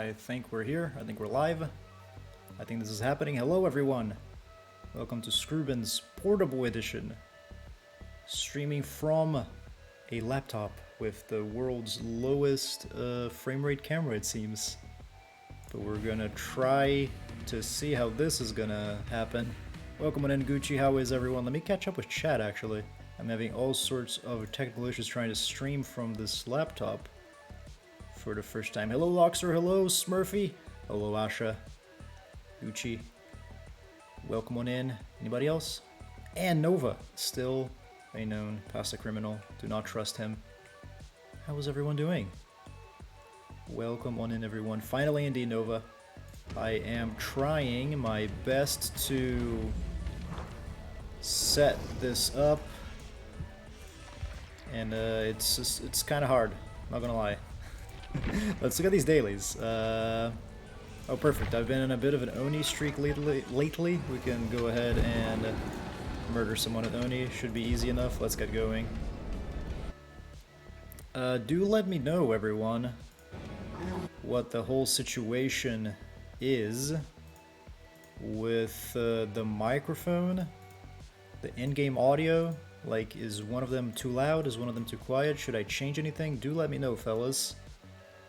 I think we're here. I think we're live. I think this is happening. Hello, everyone. Welcome to Skrubenz Portable Edition. Streaming from a laptop with the world's lowest frame rate camera, it seems. But we're gonna try to see how this is gonna happen. Welcome on in, Gucci. How is everyone? Let me catch up with chat, actually. I'm having all sorts of technical issues trying to stream from this laptop for the first time. Hello, Loxer. Hello, Smurfy. Hello, Asha. Gucci. Welcome on in. Anybody else? And Nova. Still a known pasta criminal. Do not trust him. How is everyone doing? Welcome on in, everyone. Finally, indeed, Nova. I am trying my best to set this up. And it's kind of hard, not gonna lie. Let's look at these dailies. Oh, perfect. I've been in a bit of an Oni streak lately. We can go ahead and murder someone at Oni. Should be easy enough. Let's get going. Do let me know, everyone, what the whole situation is with the microphone, the in-game audio. Like, is one of them too loud? Is one of them too quiet? Should I change anything? Do let me know, fellas.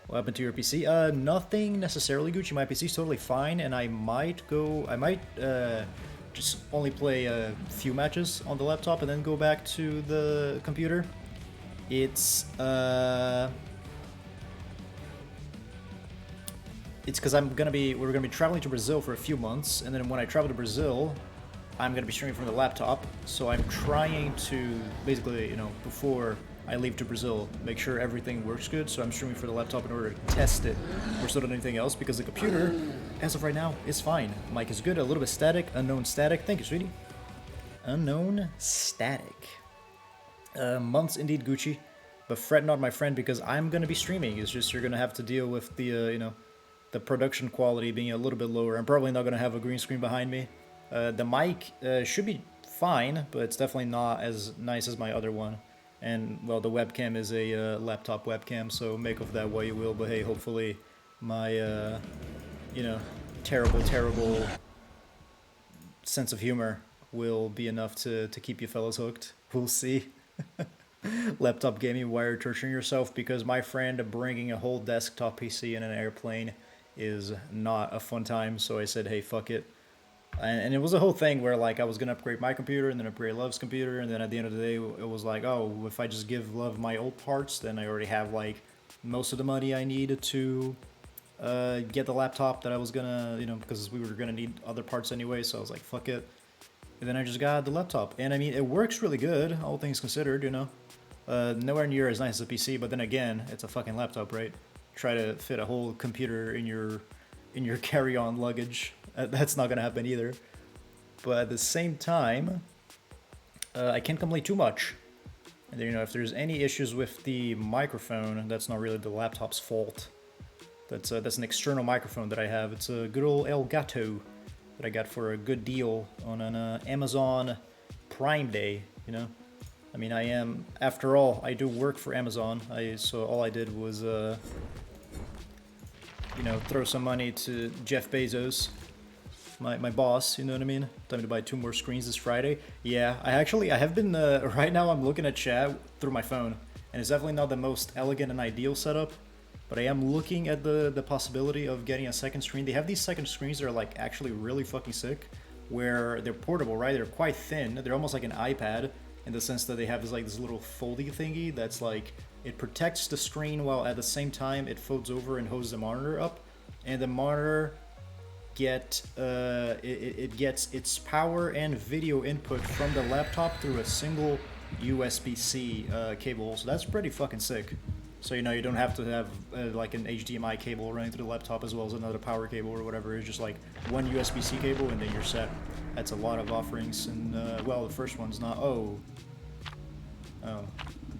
What happened to your PC? Nothing necessarily, Gucci. My PC's totally fine, and I might just only play a few matches on the laptop and then go back to the computer. It's because we're gonna be traveling to Brazil for a few months, and then when I travel to Brazil, I'm going to be streaming from the laptop, so I'm trying to basically, before I leave to Brazil, make sure everything works good, so I'm streaming for the laptop in order to test it more so than anything else, because the computer, as of right now, is fine. Mic is good, a little bit static, unknown static. Thank you, sweetie. Unknown static. Months indeed, Gucci, but fret not, my friend, because I'm going to be streaming. It's just you're going to have to deal with the, the production quality being a little bit lower. I'm probably not going to have a green screen behind me. The mic should be fine, but it's definitely not as nice as my other one. And, well, the webcam is a laptop webcam, so make of that what you will. But hey, hopefully my, terrible sense of humor will be enough to keep you fellas hooked. We'll see. Laptop gaming, why are you torturing yourself? Because, my friend, bringing a whole desktop PC in an airplane is not a fun time, so I said, hey, fuck it. And it was a whole thing where, like, I was going to upgrade my computer and then upgrade Love's computer, and then at the end of the day, it was like, oh, if I just give Love my old parts, then I already have, like, most of the money I need to get the laptop that I was going to, because we were going to need other parts anyway, so I was like, fuck it. And then I just got the laptop. And, I mean, it works really good, all things considered, nowhere near as nice as a PC, but then again, it's a fucking laptop, right? Try to fit a whole computer in your carry-on luggage. That's not gonna happen either. But at the same time, I can't complain too much. And if there's any issues with the microphone, that's not really the laptop's fault. That's an external microphone that I have. It's a good old Elgato that I got for a good deal on an Amazon Prime Day. I mean, after all, I do work for Amazon. So all I did was throw some money to Jeff Bezos, my boss, you know what I mean? Time to buy 2 more screens this Friday. Yeah, I have been, right now I'm looking at chat through my phone, and it's definitely not the most elegant and ideal setup, but I am looking at the possibility of getting a second screen. They have these second screens that are, like, actually really fucking sick, where they're portable, right? They're quite thin. They're almost like an iPad, in the sense that they have this little foldy thingy that's like, it protects the screen while at the same time it folds over and holds the monitor up, and the monitor gets its power and video input from the laptop through a single USB-C cable. So that's pretty fucking sick. So you don't have to have like an HDMI cable running through the laptop as well as another power cable or whatever. It's just like one USB-C cable and then you're set. That's a lot of offerings, and well, the first one's not. Oh,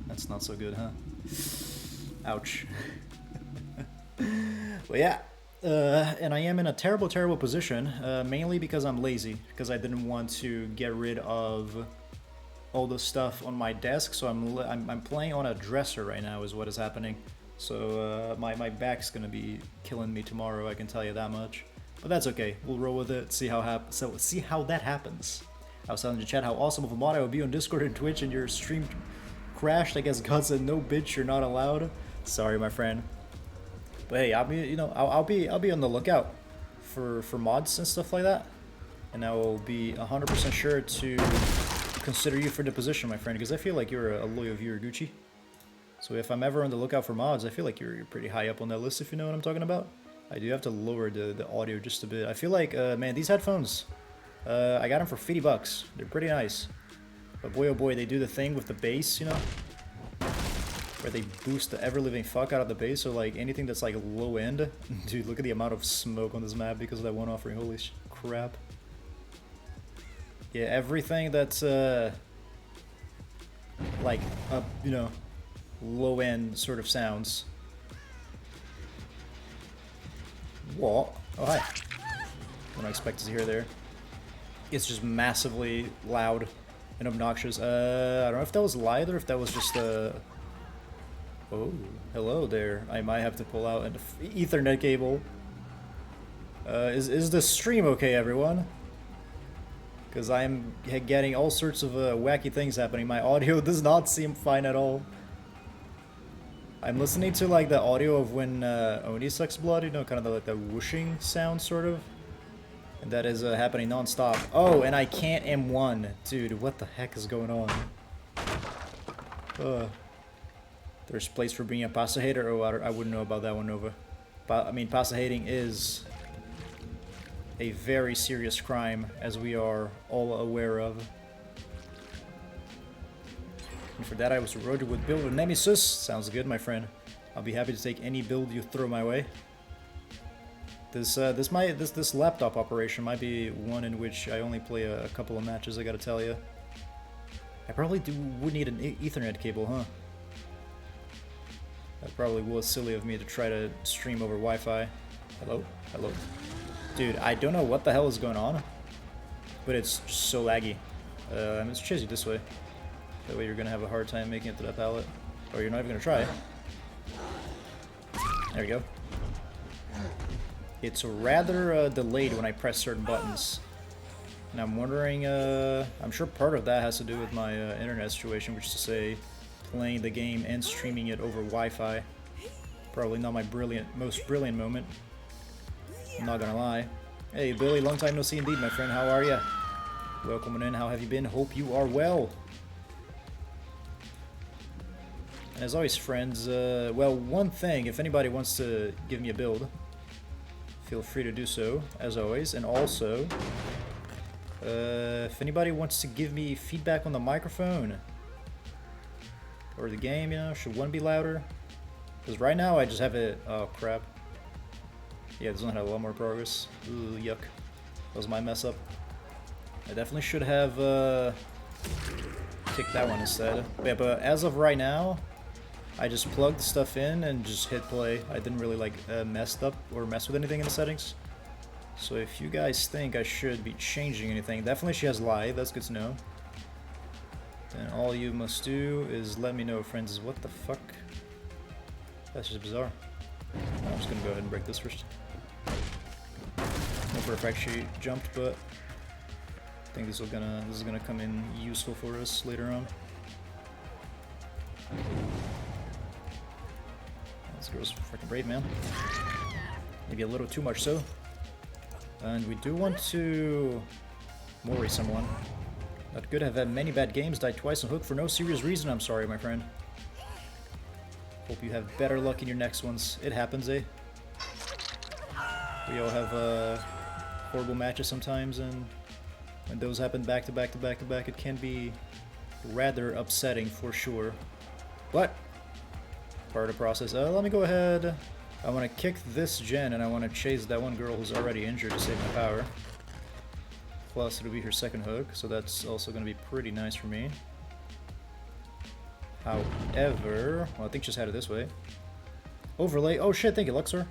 that's not so good, huh? Ouch. Well, yeah. And I am in a terrible position, mainly because I'm lazy, because I didn't want to get rid of all the stuff on my desk, so I'm playing on a dresser right now is what is happening. So my back's gonna be killing me tomorrow, I can tell you that much. But that's okay. We'll roll with it. See how that happens. I was telling the chat how awesome of a mod I would be on Discord and Twitch, and your stream crashed. I guess God said no, bitch, you're not allowed. Sorry, my friend. But hey, I'll be on the lookout for mods and stuff like that, and I will be 100% sure to consider you for the position, my friend, because I feel like you're a loyal viewer, Gucci. So if I'm ever on the lookout for mods, I feel like you're pretty high up on that list, if you know what I'm talking about. I do have to lower the audio just a bit. I feel like, man, these headphones, I got them for 50 bucks. They're pretty nice. But boy, oh boy, they do the thing with the bass, you know? Where they boost the ever-living fuck out of the bass, so like anything that's like low end. Dude, look at the amount of smoke on this map because of that one offering, holy crap. Yeah, everything that's, like, you know, low end sort of sounds. What? Oh, hi. Don't expect to hear there. It's just massively loud and obnoxious. I don't know if that was live or if that was just oh, hello there. I might have to pull out an Ethernet cable. Is the stream okay, everyone? Because I'm getting all sorts of wacky things happening. My audio does not seem fine at all. I'm listening to like the audio of when Oni sucks blood, you know, kind of like the whooshing sound, sort of. And that is happening non-stop. Oh, and I can't M1. Dude, what the heck is going on? There's place for being a pasta hater? Oh, I wouldn't know about that one, Nova. I mean, pasta hating is a very serious crime, as we are all aware of. And for that I was rewarded with build with Nemesis. Sounds good, my friend. I'll be happy to take any build you throw my way. This laptop operation might be one in which I only play a couple of matches, I gotta tell you. I probably would need an Ethernet cable, huh? That probably was silly of me to try to stream over Wi-Fi. Hello? Hello? Dude, I don't know what the hell is going on, but it's just so laggy. Let's chase you this way. That way you're gonna have a hard time making it to that pallet. Or you're not even gonna try. There we go. It's rather delayed when I press certain buttons. And I'm wondering, I'm sure part of that has to do with my internet situation, which is to say, playing the game and streaming it over Wi-Fi. Probably not my most brilliant moment. I'm not gonna lie. Hey Billy, long time no see indeed, my friend. How are ya? Welcome in. How have you been? Hope you are well. And as always, friends, well, one thing, if anybody wants to give me a build, feel free to do so, as always. And also, if anybody wants to give me feedback on the microphone or the game, you know, should one be louder? Because right now I just have it. Oh crap. Yeah, this one had a lot more progress. Ooh, yuck. That was my mess up. I definitely should have kicked that one instead. Yeah, but as of right now, I just plugged stuff in and just hit play. I didn't really like mess with anything in the settings. So if you guys think I should be changing anything, definitely she has live, that's good to know. And all you must do is let me know, friends. What the fuck? That's just bizarre. I'm just gonna go ahead and break this first. No for a fact she jumped, but I think this is gonna come in useful for us later on. This girl's freaking brave, man. Maybe a little too much so. And we do want to worry someone. Not good, have had many bad games, died twice on hook for no serious reason. I'm sorry, my friend. Hope you have better luck in your next ones. It happens, eh? We all have horrible matches sometimes, and when those happen back to back to back to back, it can be rather upsetting for sure. But part of the process. Let me go ahead. I want to kick this gen, and I want to chase that one girl who's already injured to save my power. Plus, it'll be her second hook, so that's also going to be pretty nice for me. However, well, I think just had it this way. Overlay. Oh shit! Thank you, Luxor.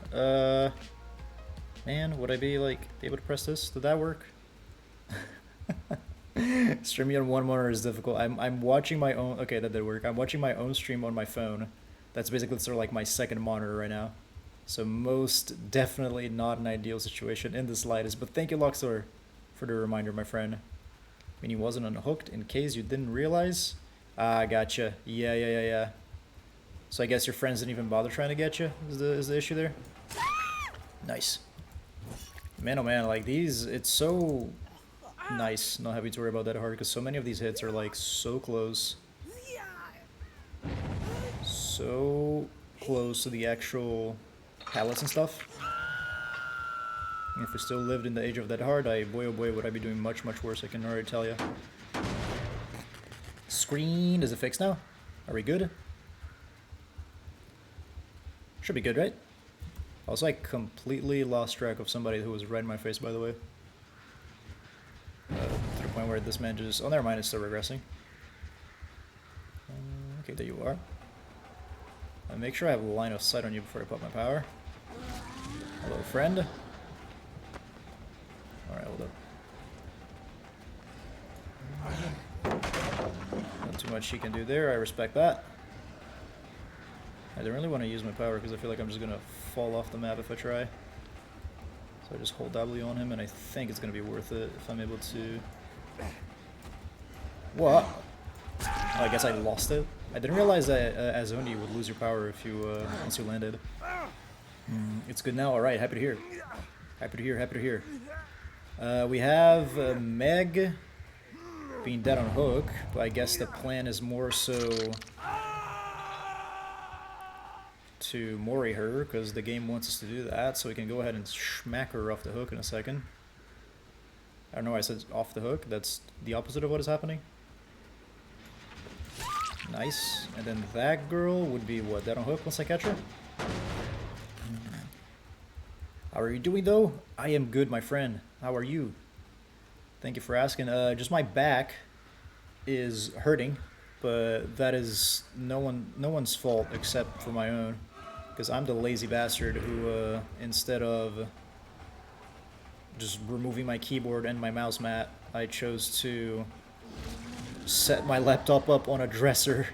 Man, would I be able to press this? Did that work? Streaming on one monitor is difficult. I'm watching my own. Okay, that did work. I'm watching my own stream on my phone. That's basically sort of like my second monitor right now. So most definitely not an ideal situation in the slightest. But thank you, Luxor, for the reminder, my friend. I mean, he wasn't unhooked in case you didn't realize. Ah, gotcha. Yeah. So I guess your friends didn't even bother trying to get you, is the issue there? Nice. Man, oh man, like these, it's so nice not having to worry about that hard, because so many of these hits are like so close. So close to the actual pallets and stuff. And if we still lived in the age of that hard, boy oh boy would I be doing much worse, I can already tell you. Screen, is it fixed now? Are we good? Should be good, right? Also, I completely lost track of somebody who was right in my face, by the way. To the point where this man just... Oh, never mind, it's still regressing. Okay, there you are. I'll make sure I have a line of sight on you before I pop my power. Hello, friend. Alright, hold up. Not too much she can do there, I respect that. I don't really want to use my power because I feel like I'm just going to fall off the map if I try. So I just hold W on him and I think it's going to be worth it if I'm able to... What? Oh, I guess I lost it. I didn't realize that as Oni you would lose your power if you once you landed. It's good now. Alright, happy to hear. Happy to hear. We have Meg being dead on hook, but I guess the plan is more so to mori her, because the game wants us to do that, so we can go ahead and smack her off the hook in a second. I don't know why I said off the hook, that's the opposite of what is happening. Nice. And then that girl would be what, dead on hook once I catch her? How are you doing though? I am good, my friend. How are you? Thank you for asking. Just my back is hurting, but that is no one's fault except for my own. Because I'm the lazy bastard who, instead of just removing my keyboard and my mouse mat, I chose to set my laptop up on a dresser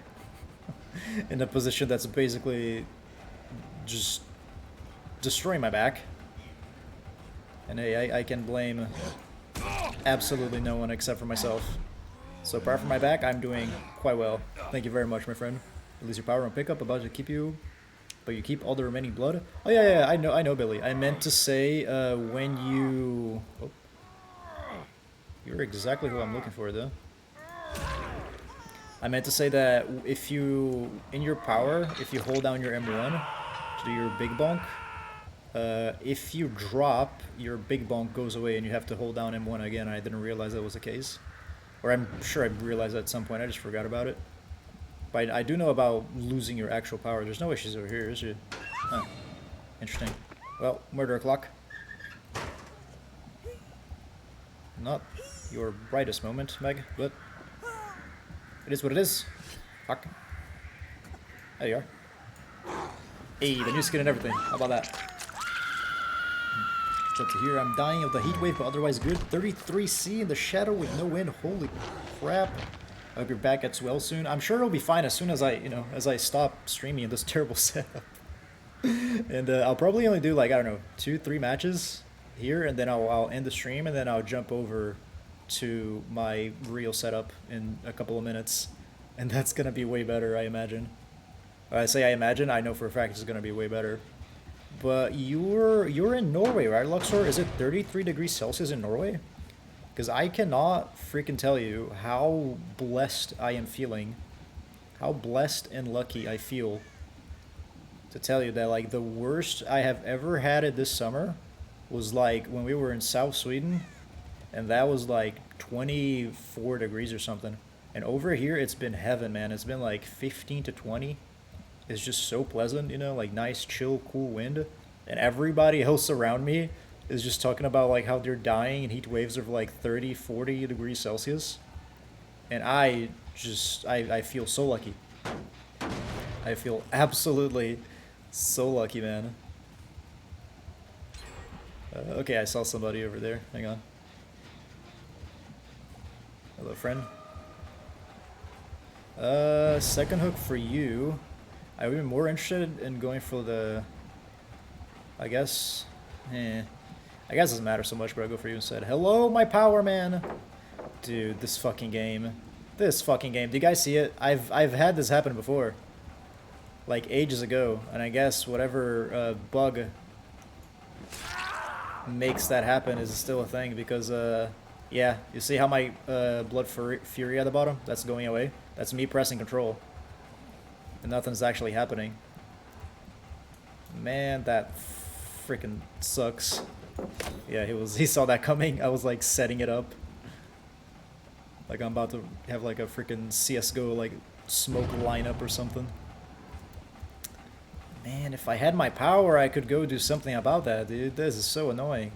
in a position that's basically just destroying my back. And hey, I can blame absolutely no one except for myself. So apart from my back, I'm doing quite well. Thank you very much, my friend. Release your power on pickup, about to keep you... But you keep all the remaining blood? Oh yeah, I know, Billy. I meant to say, when you... Oh. You're exactly who I'm looking for, though. I meant to say that if you, in your power, if you hold down your M1 to do your big bonk, if you drop, your big bonk goes away and you have to hold down M1 again. I didn't realize that was the case. Or I'm sure I realized that at some point, I just forgot about it. But I do know about losing your actual power. There's no issues over here, is there? Huh. Interesting. Well, murder clock. Not your brightest moment, Meg, but it is what it is. Fuck. There you are. Hey, the new skin and everything. How about that? Good to hear. I'm dying of the heat wave, but otherwise good. 33C in the shadow with no wind. Holy crap. I hope your back gets well soon. I'm sure it'll be fine as soon as I stop streaming in this terrible setup. And I'll probably only do like, I don't know, 2-3 matches here, and then I'll end the stream, and then I'll jump over to my real setup in a couple of minutes. And that's gonna be way better, I imagine. I say I imagine, I know for a fact it's gonna be way better. But you're in Norway, right, Luxor? Is it 33 degrees Celsius in Norway? Because I cannot freaking tell you how blessed I am feeling, how blessed and lucky I feel to tell you that, like, the worst I have ever had it this summer was, like, when we were in South Sweden, and that was, like, 24 degrees or something. And over here, it's been heaven, man. It's been, like, 15 to 20. It's just so pleasant, you know, like, nice, chill, cool wind. And everybody else around me is just talking about like how they're dying in heat waves of like 30, 40 degrees Celsius. And I feel so lucky. I feel absolutely so lucky, man. Okay, I saw somebody over there. Hang on. Hello, friend. Second hook for you. I would be more interested in going for the... I guess... I guess it doesn't matter so much, but I go for you instead. Hello, my power man! Dude, this fucking game. This fucking game. Do you guys see it? I've had this happen before. Like, ages ago. And I guess whatever bug makes that happen is still a thing, because, yeah, you see how my Blood Fury at the bottom? That's going away. That's me pressing control. And nothing's actually happening. Man, that freaking sucks. Yeah, he saw that coming. I was like setting it up. Like I'm about to have like a freaking CSGO like smoke lineup or something. Man, if I had my power, I could go do something about that, dude. This is so annoying.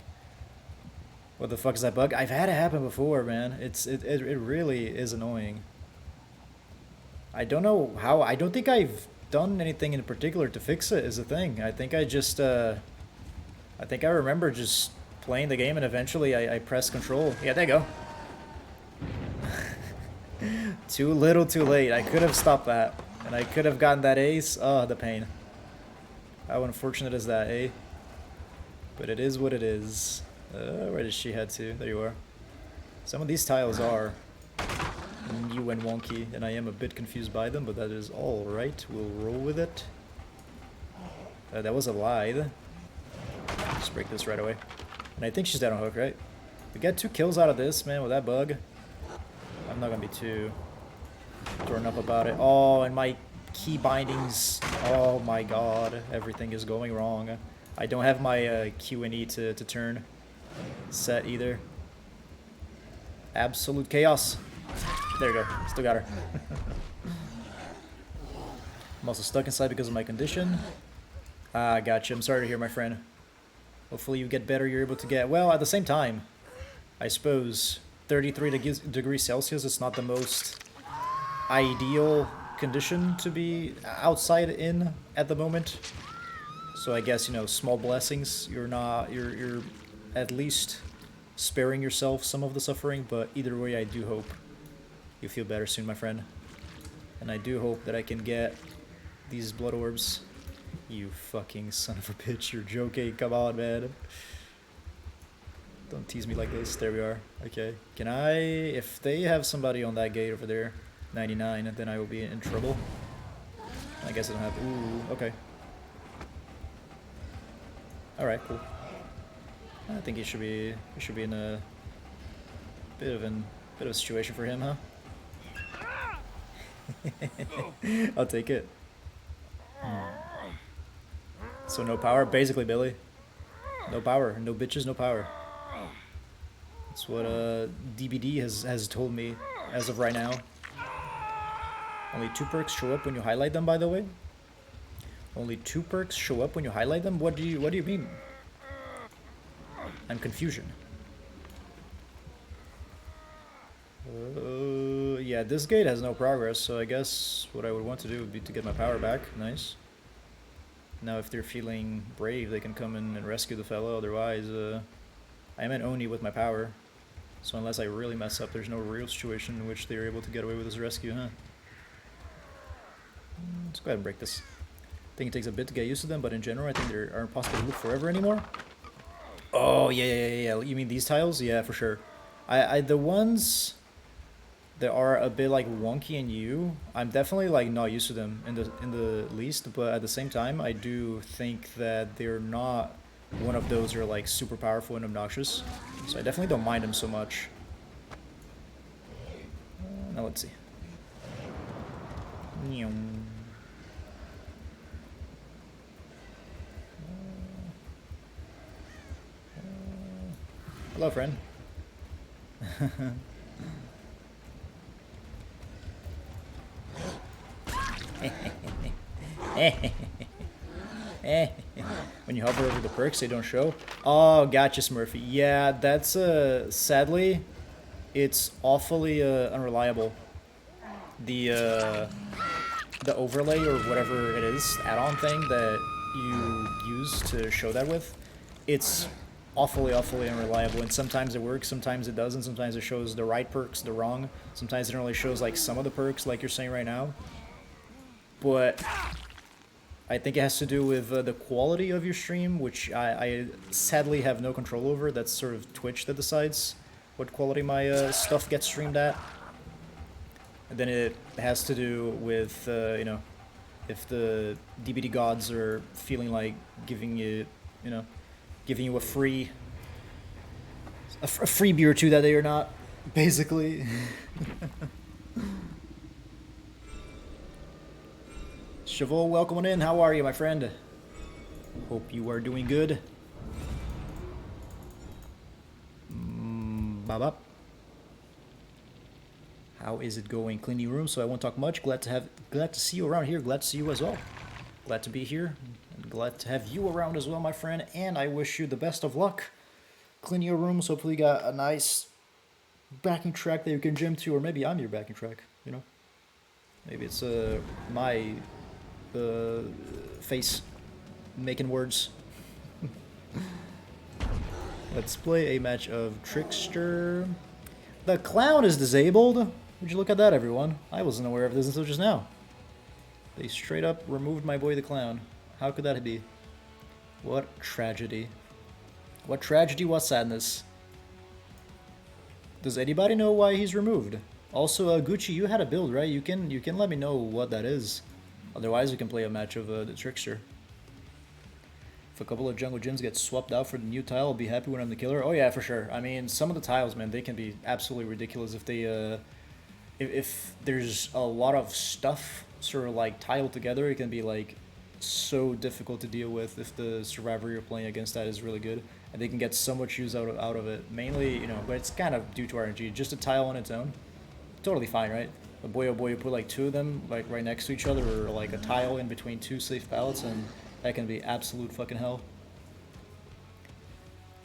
What the fuck is that bug? I've had it happen before, man. It really is annoying. I don't know how. I don't think I've done anything in particular to fix it, is the thing. I think I just, I think I remember just playing the game and eventually I pressed control. Yeah, there you go. Too little too late. I could have stopped that. And I could have gotten that ace. Oh, the pain. How unfortunate is that, eh? But it is what it is. Where did she head to? There you are. Some of these tiles are new and wonky, and I am a bit confused by them, but that is alright. We'll roll with it. That was a lie. Just break this right away. And I think she's dead on hook, right? We got 2 kills out of this, man, with that bug. I'm not gonna be too torn up about it. Oh, and my key bindings. Oh my god, everything is going wrong. I don't have my Q and E to turn set either. Absolute chaos. There you go. Still got her. I'm also stuck inside because of my condition. Ah, gotcha. I'm sorry to hear, my friend. Hopefully you get better. You're able to get... Well, at the same time, I suppose 33 degrees Celsius is not the most ideal condition to be outside in at the moment. So I guess, you know, small blessings. You're at least sparing yourself some of the suffering, but either way, I do hope you feel better soon, my friend. And I do hope that I can get these blood orbs. You fucking son of a bitch, you're joking, come on, man. Don't tease me like this. There we are. Okay. Can I... If they have somebody on that gate over there, 99, then I will be in trouble. I guess I don't have... Ooh, okay. Alright, cool. I think he should be in a bit of a situation for him, huh? I'll take it. So no power, basically, Billy. No power, no bitches, no power. That's what DBD has told me as of right now. Only 2 perks show up when you highlight them, by the way. Only 2 perks show up when you highlight them. What do you mean? I'm confusion. Yeah, this gate has no progress, so I guess what I would want to do would be to get my power back. Nice. Now, if they're feeling brave, they can come in and rescue the fellow. Otherwise, I am an Oni with my power. So unless I really mess up, there's no real situation in which they're able to get away with this rescue, huh? Let's go ahead and break this. I think it takes a bit to get used to them, but in general, I think they aren't possible to move forever anymore. Oh, yeah. You mean these tiles? Yeah, for sure. The ones that are a bit like wonky and new, I'm definitely like not used to them in the least, but at the same time, I do think that they're not one of those that are like super powerful and obnoxious. So I definitely don't mind them so much. Now let's see. Hello, friend. When you hover over the perks, they don't show. Oh, gotcha, Smurfy. Yeah, that's sadly, it's awfully unreliable. The overlay or whatever it is, add-on thing that you use to show that with, it's awfully unreliable, and sometimes it works, sometimes it doesn't, sometimes it shows the right perks, the wrong, sometimes it only shows like some of the perks like you're saying right now. But I think it has to do with the quality of your stream, which I sadly have no control over. That's sort of Twitch that decides what quality my stuff gets streamed at. And then it has to do with, you know, if the DBD gods are feeling like giving you, you know, giving you a free freebie or two that day or not, basically. Chevaux, welcome on in. How are you, my friend? Hope you are doing good. Baba. How is it going? Cleaning room, so I won't talk much. Glad to see you around here. Glad to see you as well. Glad to be here. And glad to have you around as well, my friend. And I wish you the best of luck. Cleaning your rooms. Hopefully you got a nice backing track that you can jam to, or maybe I'm your backing track, you know? Maybe it's my face making words. Let's play a match of Trickster. The clown is disabled. Would you look at that, everyone? I wasn't aware of this until just now. They straight up removed my boy the clown. How could that be? What tragedy. What tragedy, what sadness. Does anybody know why he's removed? Also, Gucci, you had a build, right? You can let me know what that is. Otherwise, we can play a match of the Trickster. If a couple of jungle gyms get swapped out for the new tile, I'll be happy when I'm the killer. Oh yeah, for sure. I mean, some of the tiles, man, they can be absolutely ridiculous if they, if there's a lot of stuff sort of like tiled together. It can be like so difficult to deal with if the survivor you're playing against that is really good, and they can get so much use out of it. Mainly, you know, but it's kind of due to RNG. Just a tile on its own, totally fine, right? But boy, oh boy, you put like two of them like right next to each other, or like a tile in between two safe pallets, and that can be absolute fucking hell.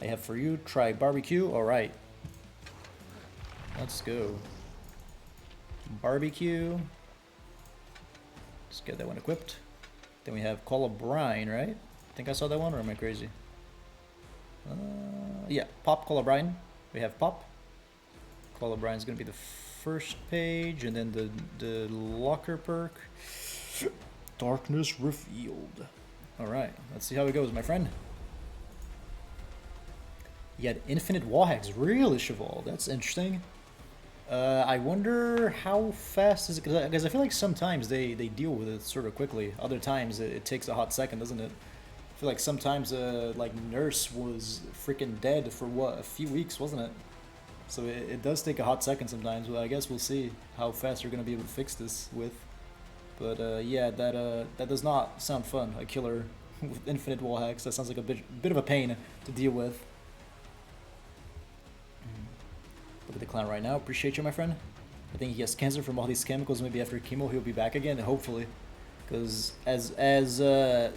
I have for you, try barbecue. Alright. Let's go. Barbecue. Let's get that one equipped. Then we have Call of Brine, right? I think I saw that one, or am I crazy? Yeah, Pop, Call of Brine. We have Pop. Call of Brine is going to be the first page, and then the locker perk. Darkness Revealed. Alright, let's see how it goes, my friend. You had infinite wall hacks. Really, Cheval? That's interesting. I wonder how fast is it? Because I feel like sometimes they deal with it sort of quickly. Other times it takes a hot second, doesn't it? I feel like sometimes like Nurse was freaking dead for what, a few weeks, wasn't it? So it does take a hot second sometimes. Well, I guess we'll see how fast you're gonna be able to fix this with. But yeah, that does not sound fun. A killer with infinite wall hacks. That sounds like a bit of a pain to deal with. Look at the clown right now. Appreciate you, my friend. I think he has cancer from all these chemicals. Maybe after chemo he'll be back again, hopefully. Because as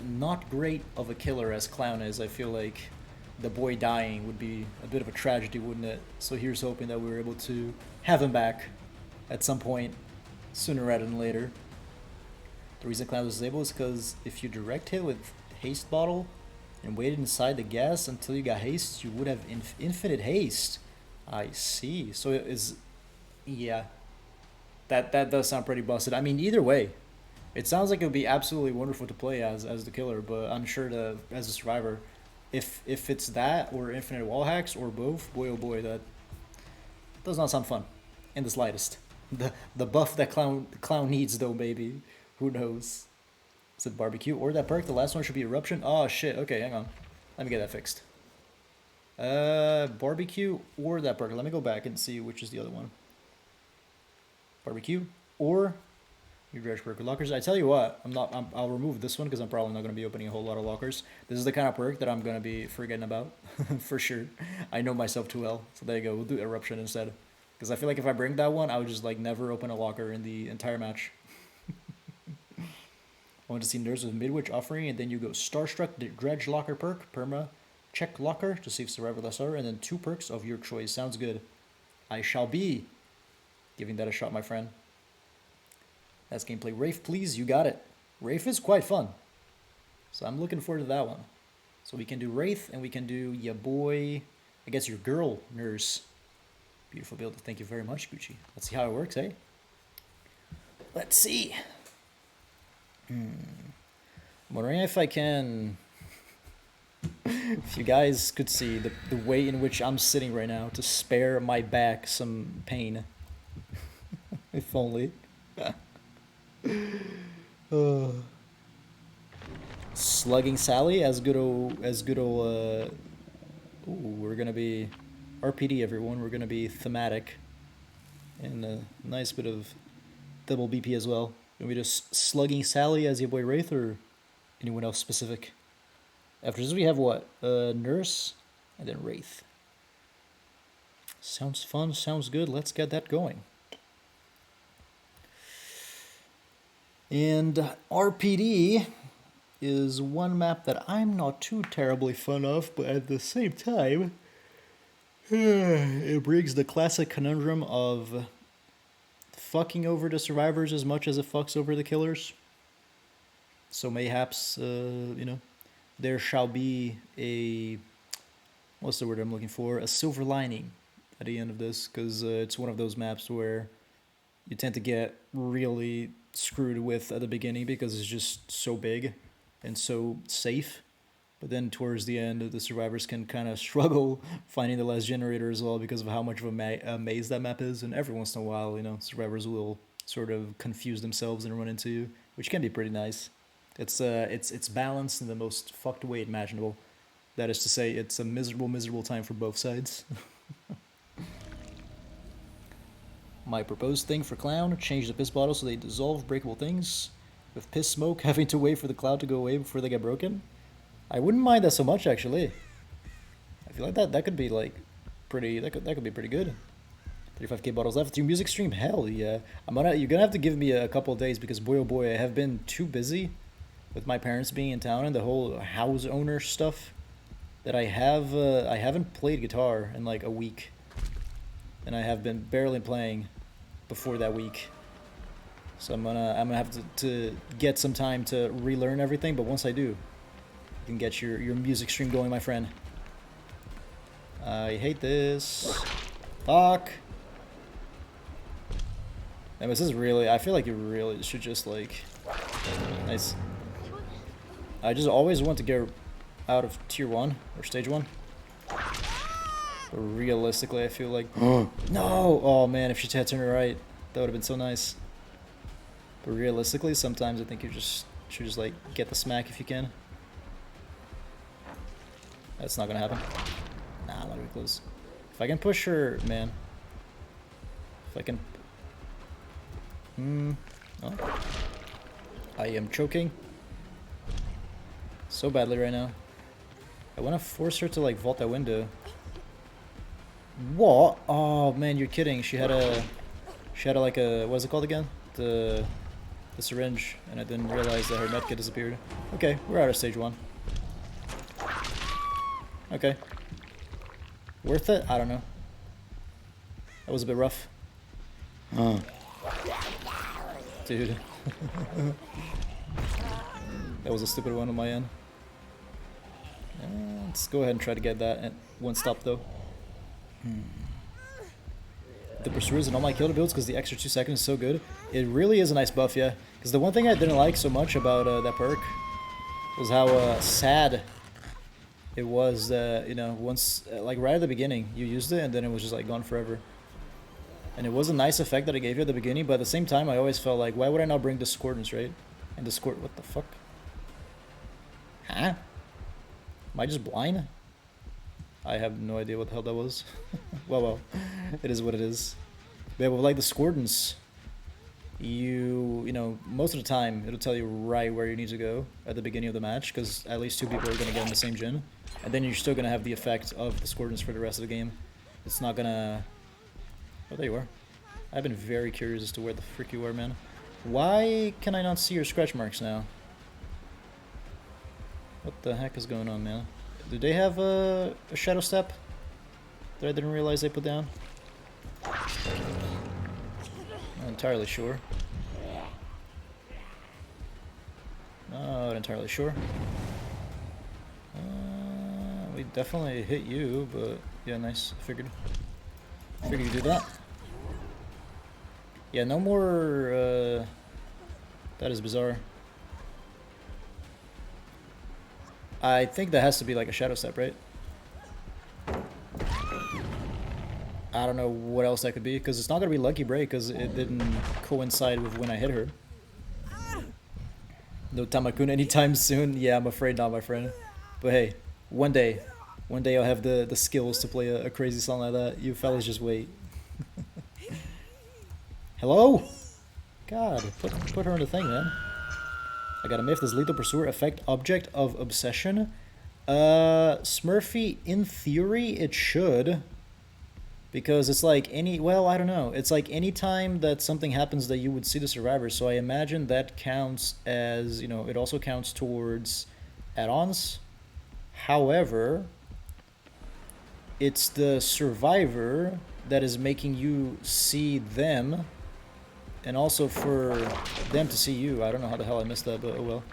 not great of a killer as Clown is, I feel like the boy dying would be a bit of a tragedy, wouldn't it? So here's hoping that we were able to have him back at some point, sooner rather than later. The reason Clown was disabled is because if you direct hit with haste bottle and waited inside the gas until you got haste, you would have infinite haste. I see. So it is, yeah, that does sound pretty busted. I mean, either way, it sounds like it would be absolutely wonderful to play as the killer, but I'm sure as a survivor, if it's that or infinite wall hacks or both, boy oh boy, that does not sound fun in the slightest. The buff that clown needs though, baby. Who knows? Is it barbecue or that perk? The last one should be eruption. Oh shit. Okay, hang on. Let me get that fixed. Barbecue or that perk. Let me go back and see which is the other one. Barbecue or your dredge perk lockers. I tell you what, I'll remove this one because I'm probably not going to be opening a whole lot of lockers. This is the kind of perk that I'm going to be forgetting about for sure. I know myself too well. So there you go. We'll do eruption instead. Because I feel like if I bring that one, I would just like never open a locker in the entire match. I want to see Nerves with Midwich offering, and then you go Starstruck, Dredge Locker perk, Perma, Check Locker to see if Survivor Lesser, and then 2 perks of your choice. Sounds good. I shall be giving that a shot, my friend. That's gameplay. Wraith, please. You got it. Wraith is quite fun. So I'm looking forward to that one. So we can do Wraith, and we can do ya boy, I guess your girl, Nurse. Beautiful build. Thank you very much, Gucci. Let's see how it works, eh? Let's see. I'm wondering if I can... If you guys could see the way in which I'm sitting right now to spare my back some pain. If only. Slugging Sally as good old ooh, we're gonna be RPD everyone, we're gonna be thematic. And a nice bit of double BP as well. Gonna be just slugging Sally as your boy Wraith or anyone else specific? After this we have what? Nurse and then Wraith. Sounds fun, sounds good, let's get that going. And RPD is one map that I'm not too terribly fond of, but at the same time, it brings the classic conundrum of fucking over the survivors as much as it fucks over the killers. So mayhaps, you know, there shall be a, what's the word I'm looking for? A silver lining at the end of this, because it's one of those maps where you tend to get really screwed with at the beginning because it's just so big and so safe. But then towards the end, the survivors can kind of struggle finding the last generator as well because of how much of a maze that map is. And every once in a while, you know, survivors will sort of confuse themselves and run into you, which can be pretty nice. It's balanced in the most fucked way imaginable. That is to say, it's a miserable, miserable time for both sides. My proposed thing for Clown, change the piss bottles so they dissolve breakable things. With piss smoke having to wait for the cloud to go away before they get broken. I wouldn't mind that so much, actually. I feel like that could be like pretty. That could be pretty good. 35k bottles left. Your music stream, hell yeah. You're gonna have to give me a couple of days because boy oh boy, I have been too busy with my parents being in town and the whole house owner stuff that I haven't played guitar in like a week, and I have been barely playing before that week. So I'm gonna have to get some time to relearn everything. But once I do, can get your music stream going, my friend. I hate this. Fuck. And this is really, I feel like you really should just like, nice. I just always want to get out of tier 1 or stage 1. But realistically, I feel like, no! Oh man, if she had turned right, that would have been so nice. But realistically, sometimes I think you should just like get the smack if you can. That's not gonna happen. Nah, I'm not even close. If I can push her, man. If I can... Oh. I am choking. So badly right now. I wanna force her to like vault that window. What? Oh man, you're kidding. She had a like a, what is it called again? The syringe, and I didn't realize that her medkit disappeared. Okay, we're out of stage 1. Okay. Worth it? I don't know. That was a bit rough. Dude. That was a stupid one on my end. Let's go ahead and try to get that at one stop though. The pursuers and all my kill builds because the extra 2 seconds is so good. It really is a nice buff, yeah. Because the one thing I didn't like so much about that perk was how sad it was, you know, once, like right at the beginning, you used it and then it was just like gone forever. And it was a nice effect that it gave you at the beginning, but at the same time, I always felt like, why would I not bring Discordance, right? And Discord, what the fuck? Huh? Am I just blind? I have no idea what the hell that was. well, it is what it is. But yeah, with like Discordance, you know, most of the time, it'll tell you right where you need to go at the beginning of the match, because at least 2 people are going to get in the same gen. And then you're still going to have the effect of Discordance for the rest of the game. It's not going to... Oh, there you are. I've been very curious as to where the frick you are, man. Why can I not see your scratch marks now? What the heck is going on, man? Do they have a shadow step that I didn't realize they put down? Not entirely sure. Not entirely sure. We definitely hit you, but yeah, nice. Figured you do that. Yeah, no more. That is bizarre. I think that has to be like a shadow step, right? I don't know what else that could be, because it's not going to be Lucky Break, because it didn't coincide with when I hit her. No Tamakun anytime soon? Yeah, I'm afraid not, my friend. But hey, one day I'll have the skills to play a crazy song like that. You fellas just wait. Hello? God, put her in the thing, man. I got a myth. Does Lethal Pursuer affect Object of Obsession? Smurfy, in theory, it should. Because it's like any, well, I don't know. It's like any time that something happens that you would see the survivor. So I imagine that counts as, you know, it also counts towards add-ons. However, it's the survivor that is making you see them, and also for them to see you. I don't know how the hell I missed that, but oh well.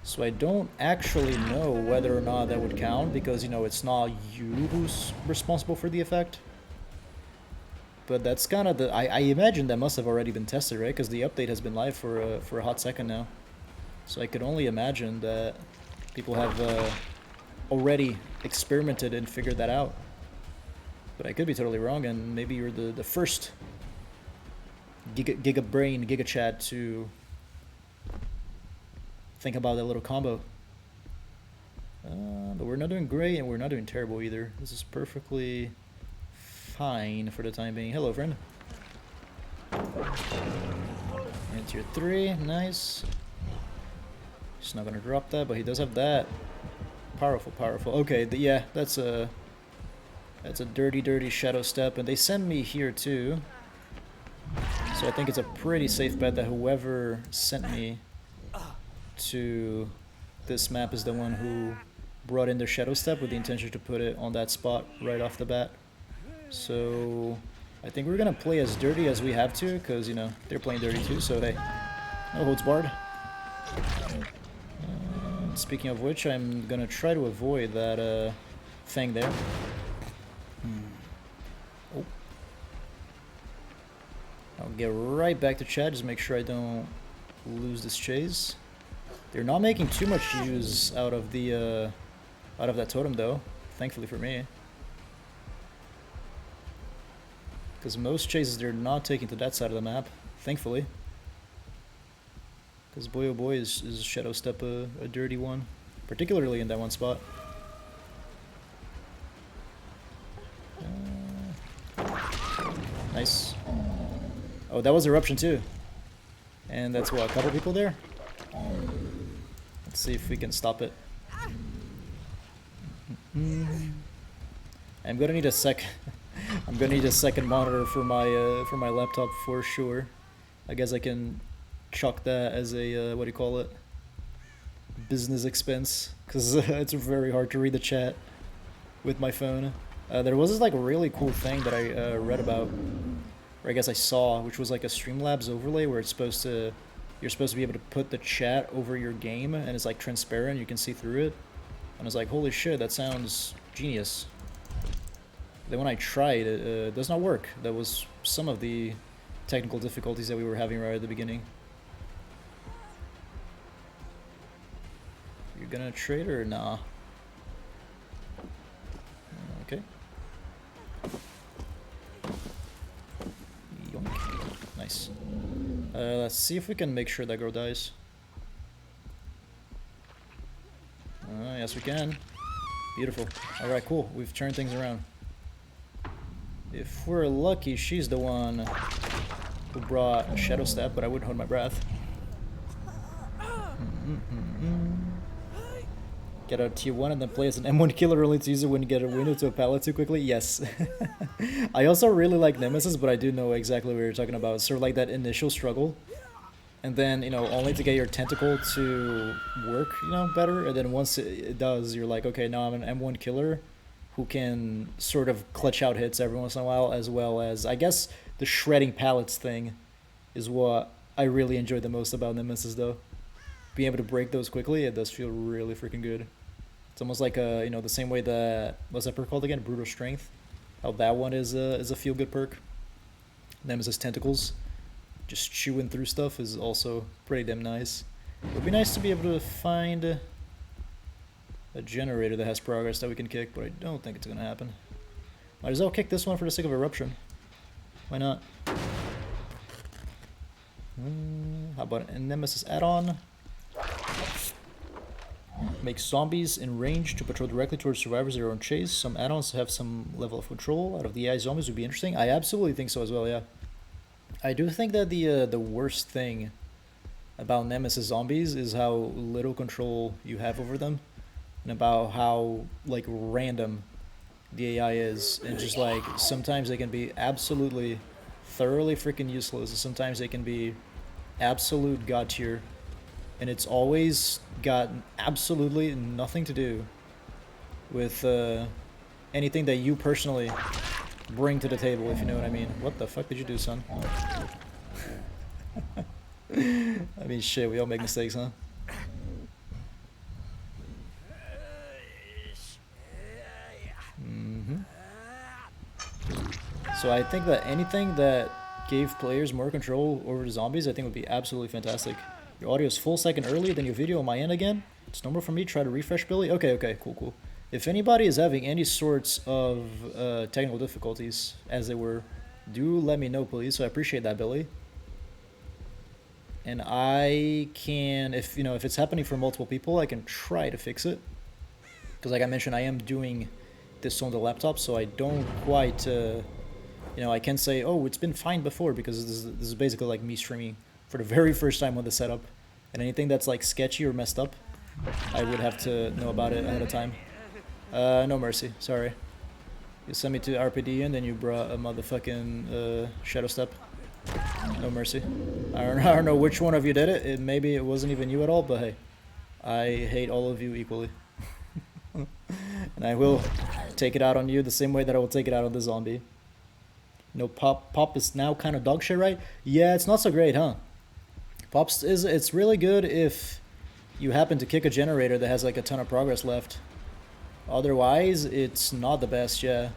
So I don't actually know whether or not that would count, because, you know, it's not you who's responsible for the effect. But that's kind of the... I imagine that must have already been tested, right? Because the update has been live for a hot second now. So I could only imagine that people have already experimented and figured that out. But I could be totally wrong, and maybe you're the first Giga Brain, Giga Chat to think about that little combo. But we're not doing great, and we're not doing terrible either. This is perfectly fine for the time being. Hello, friend. And tier 3, nice. He's not gonna drop that, but he does have that. Powerful, powerful. Okay, yeah, that's a dirty shadow step, and they send me here too. So I think it's a pretty safe bet that whoever sent me to this map is the one who brought in their shadow step with the intention to put it on that spot right off the bat. So I think we're gonna play as dirty as we have to, because, you know, they're playing dirty too, so hey, no holds barred. Speaking of which, I'm gonna try to avoid that thing there. Oh. I'll get right back to chat, just make sure I don't lose this chase. They're not making too much use out of the out of that totem though, thankfully for me. Because most chases they're not taking to that side of the map, thankfully. Because boy oh boy is Shadow Step a dirty one, particularly in that one spot. Nice. Oh, that was Eruption too. And that's what, a couple people there? Let's see if we can stop it. I'm gonna need a I'm gonna need a second monitor for my laptop for sure. I guess I can chalk that as a what do you call it? Business expense, because it's very hard to read the chat with my phone. There was this like really cool thing that I read about, or I guess I saw, which was like a Streamlabs overlay where it's you're supposed to be able to put the chat over your game, and it's like transparent, you can see through it. And I was like, holy shit, that sounds genius. Then when I tried, it does not work. That was some of the technical difficulties that we were having right at the beginning. You're gonna trade or nah? Okay. Yoink. Nice. Let's see if we can make sure that girl dies. Yes we can. Beautiful. Alright, cool. We've turned things around. If we're lucky, she's the one who brought a Shadow Step, but I wouldn't hold my breath. Get out tier 1 and then play as an M1 killer only to use it when you get a window to a pallet too quickly? Yes. I also really like Nemesis, but I do know exactly what you're talking about. It's sort of like that initial struggle. And then, you know, only to get your tentacle to work, you know, better. And then once it does, you're like, okay, now I'm an M1 killer who can sort of clutch out hits every once in a while, as well as, I guess, the shredding pallets thing is what I really enjoy the most about Nemesis, though. Being able to break those quickly, it does feel really freaking good. It's almost like, you know, the same way that, what's that perk called again? Brutal Strength. How that one is a feel-good perk. Nemesis Tentacles. Just chewing through stuff is also pretty damn nice. It would be nice to be able to find a generator that has progress that we can kick, but I don't think it's gonna happen. Might as well kick this one for the sake of eruption. Why not? How about a Nemesis add-on? Make zombies in range to patrol directly towards survivors that are on chase. Some add-ons have some level of control out of the AI zombies would be interesting. I absolutely think so as well, yeah. I do think that the worst thing about Nemesis zombies is how little control you have over them, and about how like random the AI is, and just like sometimes they can be absolutely thoroughly freaking useless, and sometimes they can be absolute god tier, and it's always got absolutely nothing to do with anything that you personally bring to the table, if you know what I mean. What the fuck did you do, son? I mean, shit, we all make mistakes, huh? So I think that anything that gave players more control over the zombies, I think would be absolutely fantastic. Your audio is full second early, then your video on my end again. It's normal for me. Try to refresh, Billy. Okay, cool. If anybody is having any sorts of technical difficulties, as they were, do let me know, please. So I appreciate that, Billy. And I can, if it's happening for multiple people, I can try to fix it. Because like I mentioned, I am doing this on the laptop, so I don't quite, I can't say, oh, it's been fine before, because this is basically like me streaming for the very first time on the setup. And anything that's like sketchy or messed up, I would have to know about it ahead of time. No mercy, sorry. You sent me to RPD and then you brought a motherfucking Shadow Step. No mercy. I don't know which one of you did it. Maybe it wasn't even you at all, but hey, I hate all of you equally. And I will take it out on you the same way that I will take it out on the zombie. No, Pop is now kind of dog shit, right? Yeah, it's not so great, huh? It's really good if you happen to kick a generator that has like a ton of progress left. Otherwise, it's not the best, yeah.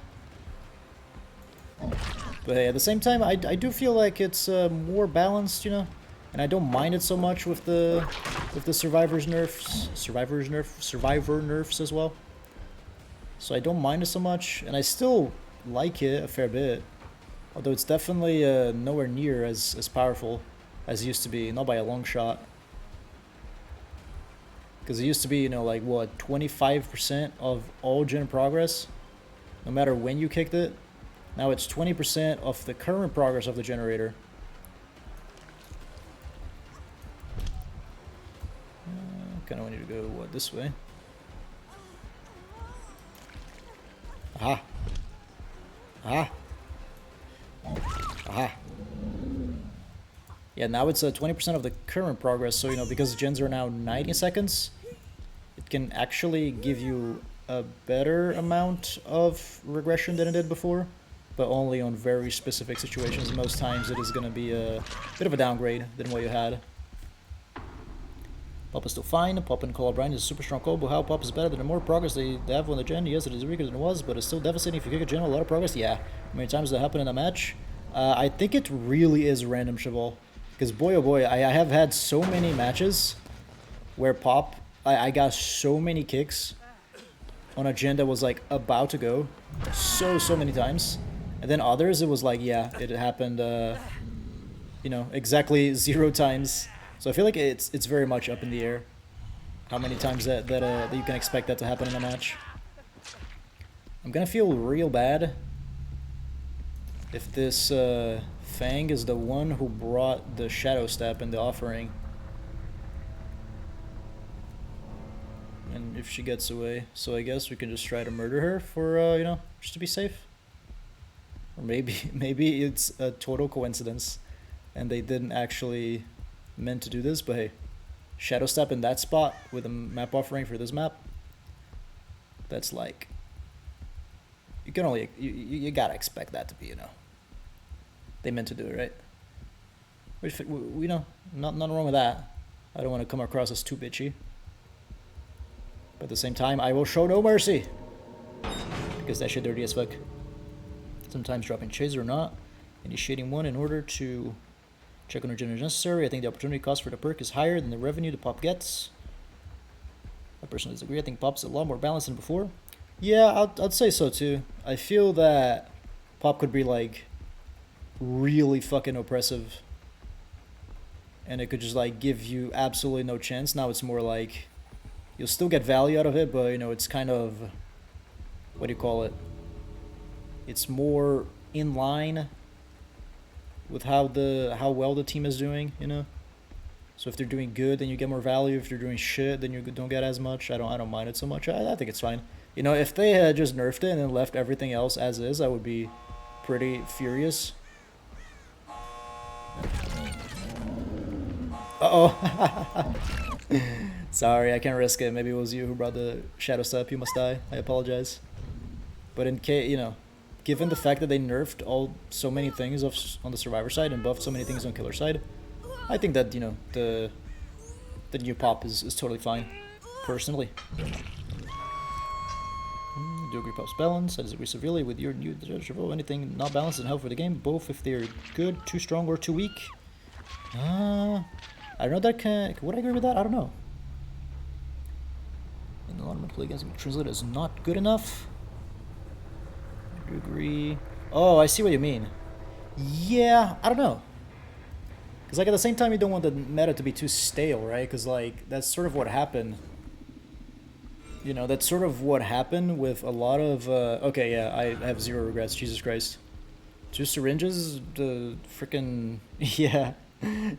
But hey, at the same time, I do feel like it's more balanced, and I don't mind it so much with the survivor nerfs as well. So I don't mind it so much, and I still like it a fair bit. Although it's definitely nowhere near as powerful as it used to be, not by a long shot. Because it used to be, like what, 25% of all gen progress, no matter when you kicked it. Now it's 20% of the current progress of the generator. Kind of want you to go, this way? Aha! Aha! Aha! Yeah, now it's 20% of the current progress, so, because gens are now 90 seconds, it can actually give you a better amount of regression than it did before. But only on very specific situations. Most times it is going to be a bit of a downgrade than what you had. Pop is still fine. Pop and Call O'Brien is a super strong combo. How Pop is better than the more progress they have on the gen. Yes, it is weaker than it was, but it's still devastating if you kick a gen a lot of progress. Yeah. How many times does that happen in a match? I think it really is random, Cheval. Because boy oh boy, I have had so many matches where Pop, I got so many kicks on a gen that was like about to go. So many times. And then others, it was like, yeah, it happened, exactly 0 times. So I feel like it's very much up in the air. How many times that you can expect that to happen in a match. I'm gonna feel real bad if this Fang is the one who brought the Shadow Step in the offering. And if she gets away. So I guess we can just try to murder her for, just to be safe. Or maybe it's a total coincidence and they didn't actually meant to do this, but hey, Shadow Step in that spot with a map offering for this map, that's like, you can only, you gotta expect that to be, they meant to do it, right? Which, nothing wrong with that. I don't want to come across as too bitchy. But at the same time, I will show no mercy. Because that shit dirty as fuck. Sometimes dropping chaser or not, initiating one in order to check on a gen is necessary. I think the opportunity cost for the perk is higher than the revenue the Pop gets. I personally disagree. I think Pop's a lot more balanced than before. Yeah, I'd say so too. I feel that Pop could be like really fucking oppressive, and it could just like give you absolutely no chance. Now it's more like you'll still get value out of it, but you know it's kind of, what do you call it? It's more in line with how well the team is doing, you know. So if they're doing good, then you get more value. If they're doing shit, then you don't get as much. I don't mind it so much. I think it's fine. You know, if they had just nerfed it and then left everything else as is, I would be pretty furious. Uh-oh. Sorry, I can't risk it. Maybe it was you who brought the shadow step. You must die. I apologize. But in case, you know, given the fact that they nerfed so many things on the survivor side and buffed so many things on killer side, I think that, you know, the new Pop is totally fine, personally. Do agree Pop's balance. I disagree severely with your new judge of anything not balanced and help for the game, both if they're good, too strong, or too weak. I don't know that would I agree with that? I don't know. In the long play against translated as not good enough. I do agree. Oh, I see what you mean. Yeah, I don't know. Because, like, at the same time, you don't want the meta to be too stale, right? Because, like, that's sort of what happened. You know, that's sort of what happened with a lot of... okay, yeah, I have zero regrets. Jesus Christ. 2 syringes, the freaking... yeah.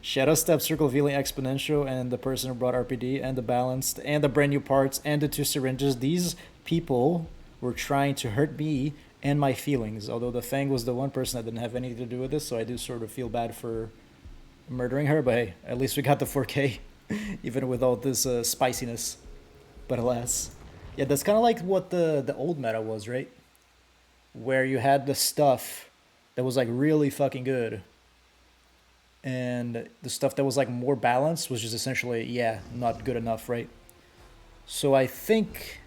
Shadow Step, Circle of Healing, Exponential, and the person who brought RPD, and the Balanced, and the brand new parts, and the 2 syringes. These people were trying to hurt me and my feelings. Although the Fang was the one person that didn't have anything to do with this, so I do sort of feel bad for murdering her, but hey, at least we got the 4K, even with all this spiciness. But alas. Yeah, that's kind of like what the old meta was, right? Where you had the stuff that was like really fucking good, and the stuff that was like more balanced was just essentially, yeah, not good enough, right? So I think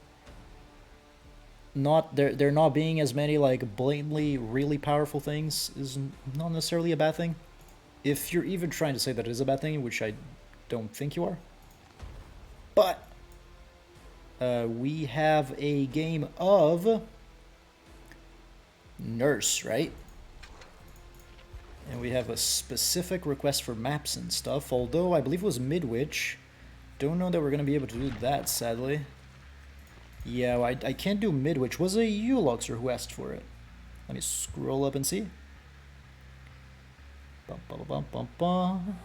there not being as many like blatantly really powerful things is not necessarily a bad thing. If you're even trying to say that it is a bad thing, which I don't think you are. But we have a game of Nurse, right? And we have a specific request for maps and stuff, although I believe it was Midwich. Don't know that we're going to be able to do that, sadly. Yeah, I can't do Midwich. Was a Uloxer who asked for it. Let me scroll up and see. Bum, bum, bum, bum, bum.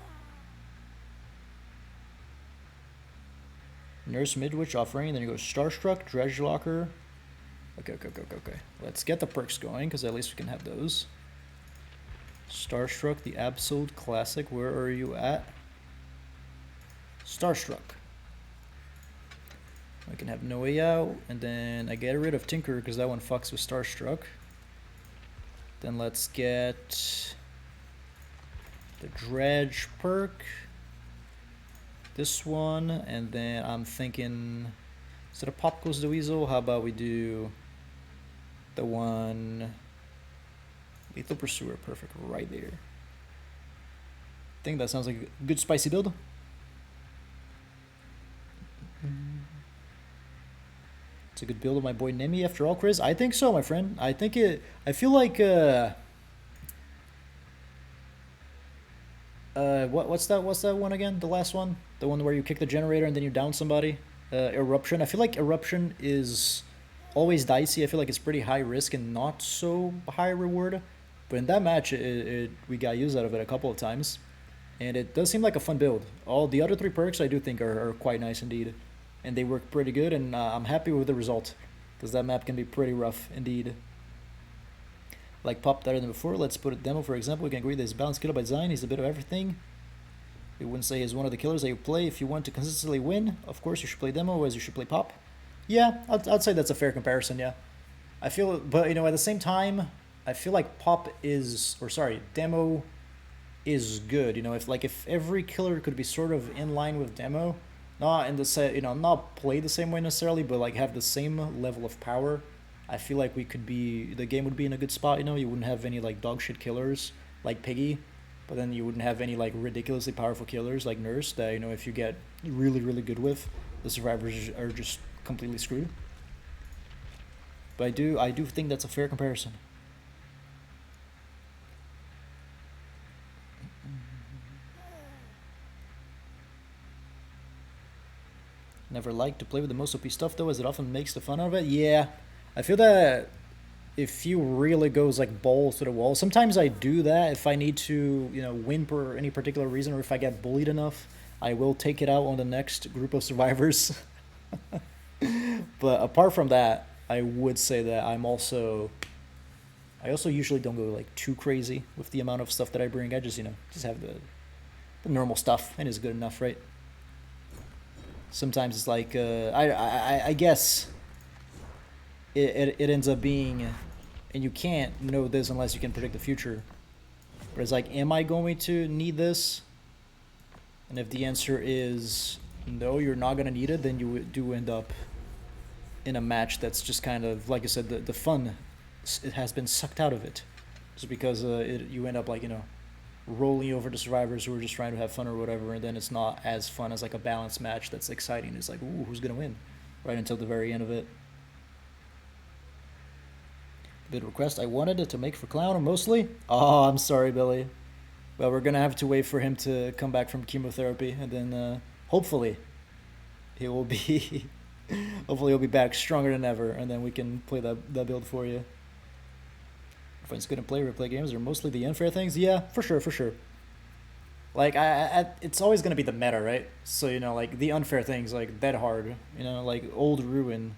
Nurse Midwich offering, then you go Starstruck, Dredge Locker. Okay. Let's get the perks going, because at least we can have those. Starstruck, the absolute classic. Where are you at? Starstruck. I can have No Way Out, and then I get rid of Tinker because that one fucks with Starstruck. Then let's get the Dredge perk. This one, and then I'm thinking, instead of Pop Goes the Weasel, how about we do the one Lethal Pursuer? Perfect, right there. I think that sounds like a good spicy build. It's a good build of my boy Nemi after all, Chris. I think so, my friend. I think it. I feel like what's that one again? The last one? The one where you kick the generator and then you down somebody? Eruption. I feel like Eruption is always dicey. I feel like it's pretty high risk and not so high reward. But in that match, we got use out of it a couple of times. And it does seem like a fun build. All the other 3 perks I do think are quite nice indeed. And they work pretty good, and I'm happy with the result. Because that map can be pretty rough indeed. Like Pop better than before. Let's put a demo for example. We can agree that he's a balanced killer by design. He's a bit of everything. We wouldn't say he's one of the killers that you play. If you want to consistently win, of course you should play demo as you should play Pop. Yeah, I'd say that's a fair comparison, yeah. I feel, but you know, at the same time, I feel like demo is good. You know, if every killer could be sort of in line with demo, not in the set, you know, not play the same way necessarily, but like have the same level of power, I feel like the game would be in a good spot. You know, you wouldn't have any like dog shit killers like Piggy, but then you wouldn't have any like ridiculously powerful killers like Nurse that, you know, if you get really good with, the survivors are just completely screwed. But I do think that's a fair comparison. Never liked to play with the most OP stuff though, as it often makes the fun out of it. Yeah, I feel that if you really goes like balls to the wall, sometimes I do that if I need to, win for any particular reason, or if I get bullied enough, I will take it out on the next group of survivors. But apart from that, I would say that I also usually don't go like too crazy with the amount of stuff that I bring. I just just have the normal stuff, and it's good enough, right? Sometimes it's like I guess it ends up being, and you can't know this unless you can predict the future. But it's like, am I going to need this? And if the answer is no, you're not gonna need it, then you do end up in a match that's just kind of, like I said, the fun, it has been sucked out of it, just because you end up like rolling over the survivors who are just trying to have fun or whatever, and then it's not as fun as like a balanced match that's exciting. It's like, ooh, who's gonna win, right until the very end of it. Bid request. I wanted it to make for Clown mostly. Oh, I'm sorry, Billy. Well, we're gonna have to wait for him to come back from chemotherapy, and then hopefully he will be hopefully he'll be back stronger than ever, and then we can play that build for you. If it's gonna replay games, are mostly the unfair things. Yeah, for sure. Like it's always gonna be the meta, right? So like the unfair things, like Dead Hard, like Old Ruin,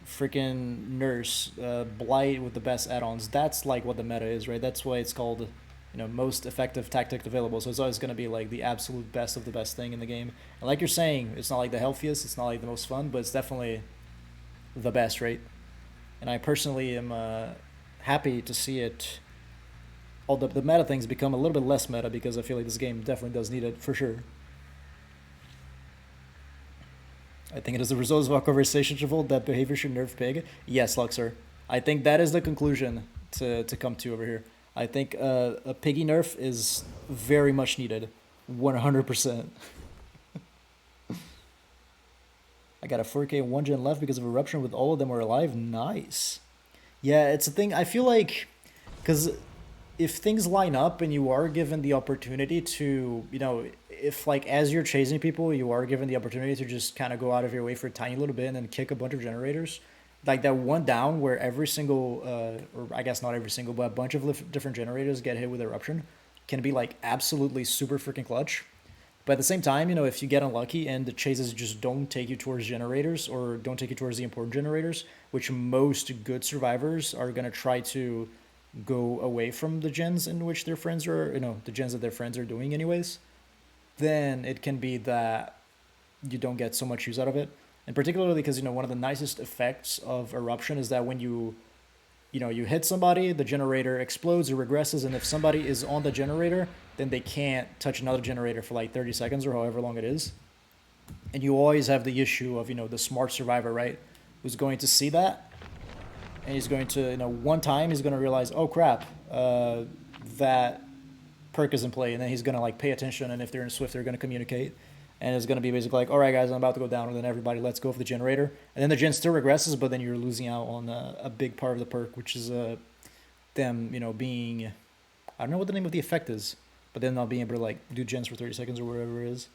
freaking Nurse, Blight with the best add-ons. That's like what the meta is, right? That's why it's called, most effective tactic available. So it's always gonna be like the absolute best of the best thing in the game. And like you're saying, it's not like the healthiest, it's not like the most fun, but it's definitely the best, right? And I personally am happy to see it. All the meta things become a little bit less meta, because I feel like this game definitely does need it for sure. I think it is the result of our conversation, Travolta, that behavior should nerf Pig. Yes, Luxor. I think that is the conclusion to come to over here. I think a Piggy nerf is very much needed. 100%. I got a 4K 1 gen left because of Eruption with all of them are alive. Nice. Yeah, it's a thing. I feel like, because if things line up and you are given the opportunity to, if like as you're chasing people, you are given the opportunity to just kind of go out of your way for a tiny little bit and then kick a bunch of generators, like that one down where every single, or I guess not every single, but a bunch of different generators get hit with Eruption, can be like absolutely super freaking clutch. But at the same time, if you get unlucky and the chases just don't take you towards generators, or don't take you towards the important generators, which most good survivors are going to try to go away from the gens in which their friends are, the gens that their friends are doing anyways, then it can be that you don't get so much use out of it. And particularly because, one of the nicest effects of Eruption is that when you hit somebody, the generator explodes or regresses, and if somebody is on the generator, then they can't touch another generator for like 30 seconds or however long it is. And you always have the issue of, the smart survivor, right? Who's going to see that, and he's going to, one time he's going to realize, oh crap, that perk is in play, and then he's going to like pay attention, and if they're in Swift, they're going to communicate. And it's going to be basically like, all right, guys, I'm about to go down, and then everybody, let's go for the generator. And then the gen still regresses, but then you're losing out on a big part of the perk, which is them, being, I don't know what the name of the effect is, but then not being able to like do gens for 30 seconds or whatever it is.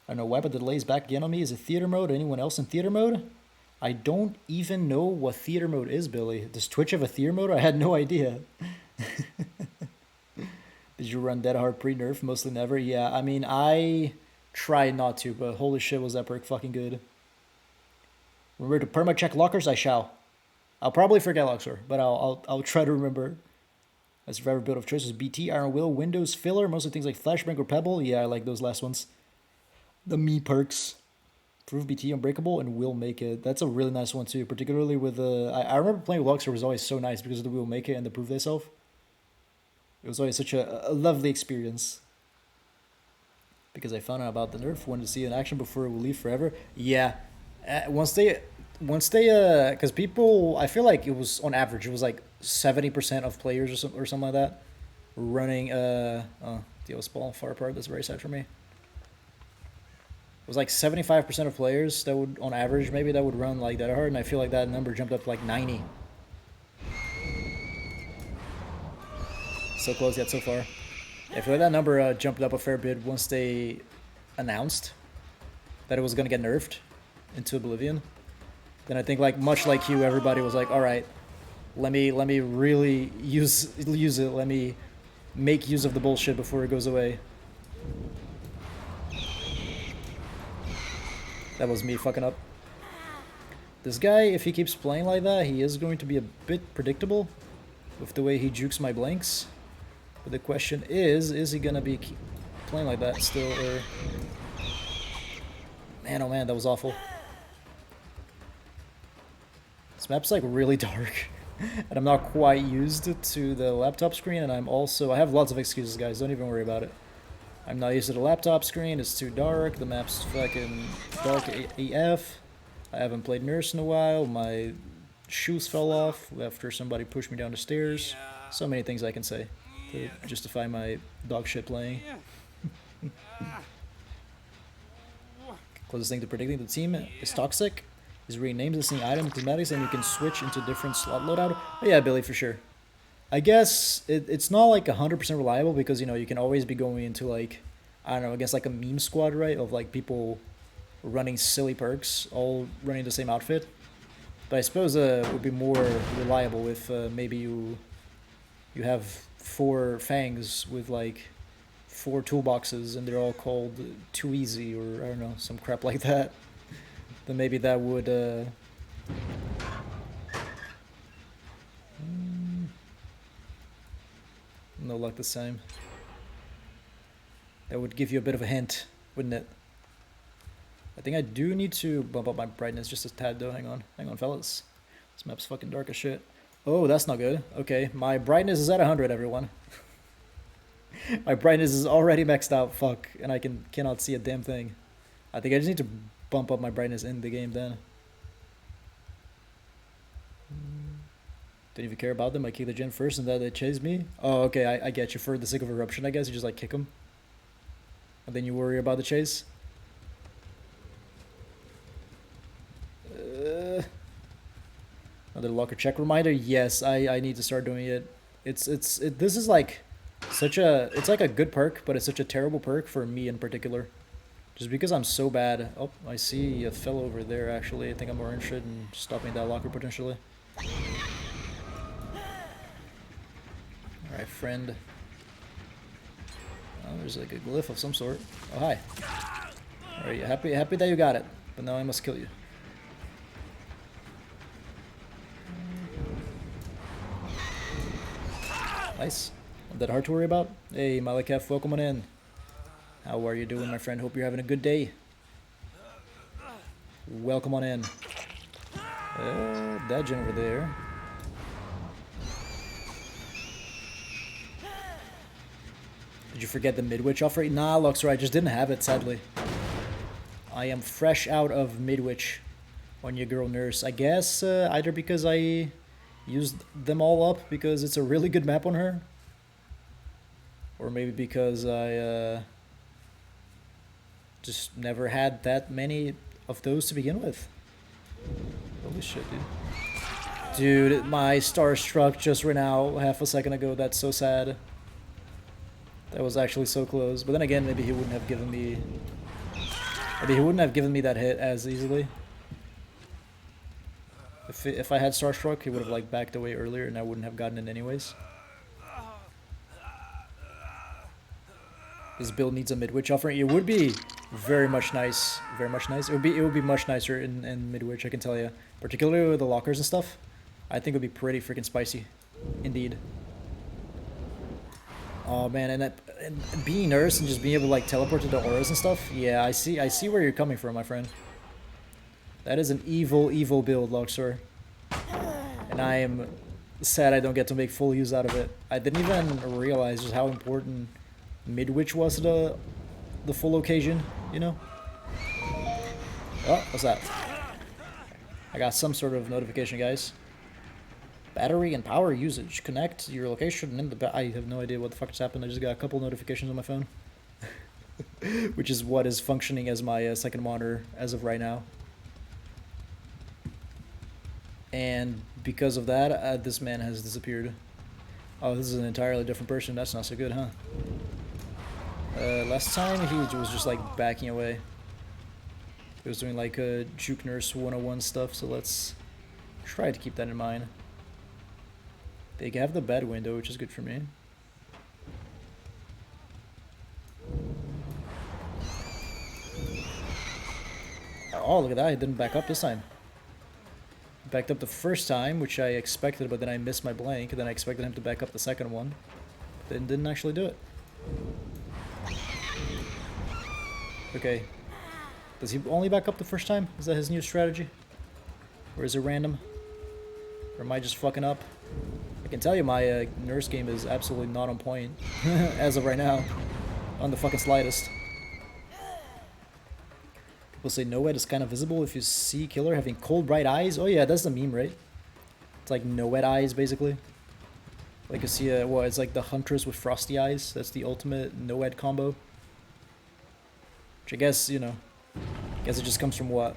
I don't know why, but the delay's back again on me. Is it theater mode? Anyone else in theater mode? I don't even know what theater mode is, Billy. Does Twitch have a theater mode? I had no idea. Did you run Dead Hard pre-nerf? Mostly never. Yeah, I mean, I tried not to, but holy shit, was that perk fucking good. Remember to perma-check lockers? I shall. I'll probably forget Luxor, but I'll try to remember. My survivor build of choice is BT, Iron Will, Windows Filler, mostly things like Flashbang or Pebble. Yeah, I like those last ones. The me perks. Prove BT unbreakable and will make it. That's a really nice one too, particularly with I remember playing with Luxor was always so nice because of the will make it and the prove thyself. It was always such a lovely experience. Because I found out about the nerf, wanted to see it in action before it will leave forever. Yeah, once they, because people, I feel like it was on average, it was like 70% of players or something like that running. Oh, the spawn far apart. That's very sad for me. was like 75% of players that would, on average, maybe that would run like that hard, and I feel like that number jumped up to like 90. So close yet so far. I feel like that number jumped up a fair bit once they announced that it was gonna get nerfed into oblivion. Then I think, like, much like you, everybody was like, all right, let me really use it. Let me make use of the bullshit before it goes away. That was me fucking up. This guy, if he keeps playing like that, he is going to be a bit predictable with the way he jukes my blanks. But the question is he gonna be playing like that still, or... Man, oh man, that was awful. This map's like really dark, and I'm not quite used to the laptop screen, and I have lots of excuses, guys, don't even worry about it. I'm not used to the laptop screen, it's too dark, the map's fucking dark AF. I haven't played Nurse in a while, my shoes fell off after somebody pushed me down the stairs. So many things I can say to justify my dog shit playing. Closest thing to predicting the team is toxic. Is renames the same item cosmetics and you can switch into different slot loadout. Oh yeah, Billy, for sure. I guess it's not like 100% reliable because, you know, you can always be going into like, I don't know, against like a meme squad, right? Of like people running silly perks, all running the same outfit. But I suppose it would be more reliable if maybe you have 4 fangs with like 4 toolboxes and they're all called Too Easy or I don't know, some crap like that. Then maybe that would no luck the same. That would give you a bit of a hint, wouldn't it? I think I do need to bump up my brightness just a tad though. Hang on, fellas. This map's fucking dark as shit. Oh, that's not good. Okay, my brightness is at 100, everyone. My brightness is already maxed out, fuck, and I cannot see a damn thing. I think I just need to bump up my brightness in the game then. Didn't even care about them. I kicked the gen first and then they chased me. Oh, okay, I get you. For the sake of eruption, I guess you just like kick them. And then you worry about the chase. Another locker check reminder. Yes, I need to start doing it. This is like it's like a good perk, but it's such a terrible perk for me in particular. Just because I'm so bad. Oh, I see a fellow over there actually. I think I'm more interested in stopping that locker potentially. Alright, friend. Oh, there's like a glyph of some sort. Oh, hi. Alright, happy that you got it. But now I must kill you. Nice. Not that hard to worry about. Hey, Malekef, welcome on in. How are you doing, my friend? Hope you're having a good day. Welcome on in. That gen over there. Did you forget the Midwich offer? Nah, Luxor, I just didn't have it, sadly. I am fresh out of Midwich on your girl Nurse. I guess either because I used them all up because it's a really good map on her, or maybe because I just never had that many of those to begin with. Holy shit, dude. Dude, my Starstruck just ran out half a second ago. That's so sad. That was actually so close. But then again, maybe he wouldn't have given me... Maybe he wouldn't have given me that hit as easily. If I had Starstruck, he would have like backed away earlier and I wouldn't have gotten it anyways. This build needs a Midwich offering. It would be very much nice. Very much nice. It would be much nicer in Midwich, I can tell you. Particularly with the lockers and stuff. I think it would be pretty freaking spicy. Indeed. Oh man, and being Nurse and just being able to like teleport to the auras and stuff. Yeah, I see where you're coming from, my friend. That is an evil, evil build, Luxor. And I am sad I don't get to make full use out of it. I didn't even realize just how important Midwich was to the full occasion, you know? Oh, what's that? I got some sort of notification, guys. Battery and power usage. Connect your location in the I have no idea what the fuck just happened. I just got a couple notifications on my phone. which is what is functioning as my second monitor as of right now. And because of that, this man has disappeared. Oh, this is an entirely different person. That's not so good, huh? Last time he was just like backing away. He was doing like Juke Nurse 101 stuff, so let's try to keep that in mind. They have the bed window, which is good for me. Oh, look at that. He didn't back up this time. Backed up the first time, which I expected, but then I missed my blank. And then I expected him to back up the second one. Then didn't actually do it. Okay. Does he only back up the first time? Is that his new strategy? Or is it random? Or am I just fucking up? I can tell you my nurse game is absolutely not on point. As of right now. On the fucking slightest. People say NOED is kind of visible if you see killer having cold bright eyes. Oh yeah, that's the meme, right? It's like NOED eyes, basically. Like you see, well, it's like the Huntress with frosty eyes. That's the ultimate NOED combo. Which I guess, you know, I guess it just comes from what?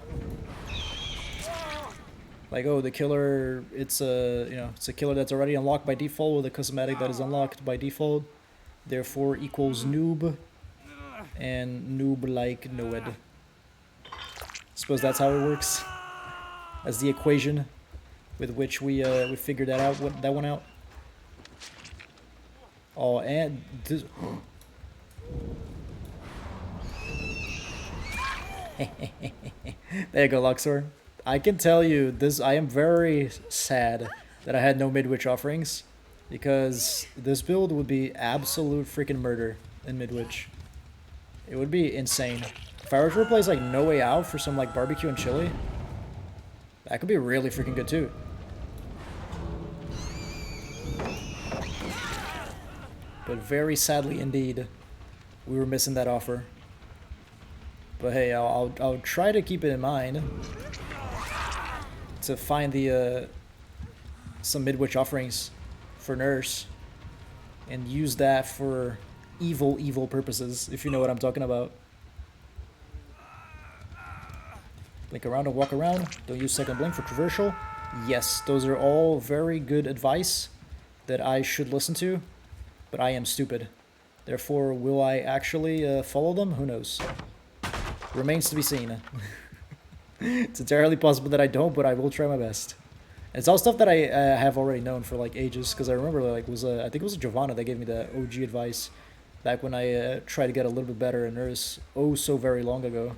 Like, oh, the killer, it's a, you know, it's a killer that's already unlocked by default with a cosmetic that is unlocked by default. Therefore equals noob. And noob like NOED. Suppose that's how it works. That's the equation with which we figured that out. That one out. Oh, and this. There you go, Luxor. I can tell you this. I am very sad that I had no Midwich offerings, because this build would be absolute freaking murder in Midwich. It would be insane. If I were to replace like No Way Out for some like barbecue and chili, that could be really freaking good too. But very sadly indeed, we were missing that offer. But hey, I'll try to keep it in mind to find the some Midwich offerings for Nurse and use that for evil purposes, if you know what I'm talking about. Blink around and walk around. Don't use second blink for traversal. Yes, those are all very good advice that I should listen to, but I am stupid. Therefore, will I actually follow them? Who knows? Remains to be seen. It's entirely possible that I don't, but I will try my best. And it's all stuff that I have already known for like ages, because I remember like I think it was Giovanna that gave me the OG advice back when I tried to get a little bit better in Nurse oh so very long ago.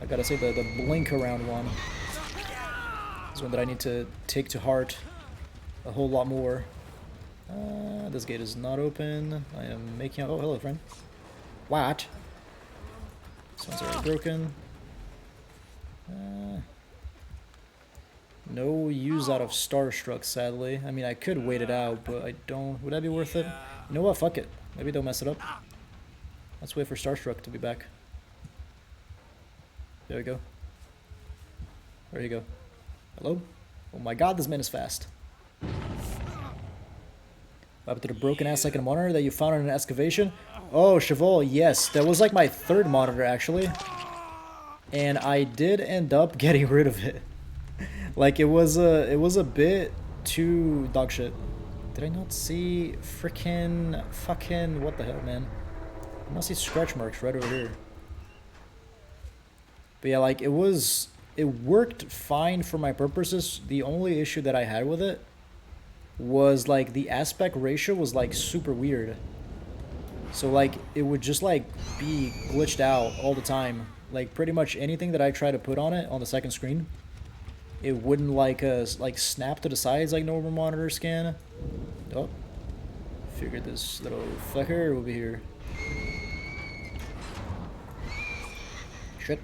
I gotta say the blink around one is one that I need to take to heart a whole lot more. This gate is not open. I am making out. Oh, hello, friend. What? This one's already broken. No use out of Starstruck, sadly. I mean, I could wait it out, but I don't. Would that be worth it? You know what? Fuck it. Maybe don't mess it up. Let's wait for Starstruck to be back. There we go. There you go. Hello? Oh my god, this man is fast. What happened to the broken-ass second monitor that you found in an excavation? Oh, Cheval, yes. That was like my third monitor, actually. And I did end up getting rid of it. Like, it was a bit too dog shit. Did I not see freaking fucking what the hell, man? I must see scratch marks right over here. But yeah, like, it worked fine for my purposes. The only issue that I had with it was like the aspect ratio was like super weird. So like it would just like be glitched out all the time. Like pretty much anything that I try to put on it on the second screen, it wouldn't like snap to the sides like normal monitor scan. Oh, figured this little fucker will be here. Shit.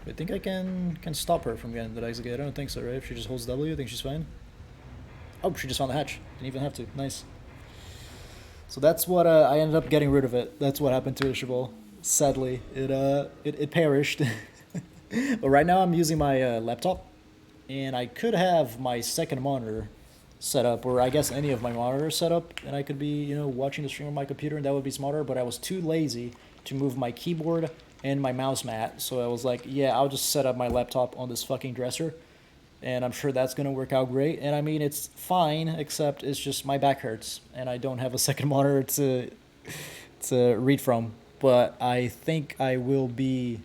I think I can stop her from getting the exit gate. I don't think so, right? If she just holds W, I think she's fine. Oh, she just found the hatch. Didn't even have to. Nice. So that's what I ended up getting rid of it. That's what happened to Ishabal. Sadly, it perished. But right now I'm using my laptop, and I could have my second monitor set up, or I guess any of my monitors set up, and I could be, you know, watching the stream on my computer, and that would be smarter. But I was too lazy to move my keyboard and my mouse mat, so I was like, yeah, I'll just set up my laptop on this fucking dresser, and I'm sure that's gonna work out great. And I mean, it's fine, except it's just my back hurts, and I don't have a second monitor to read from. But I think I will be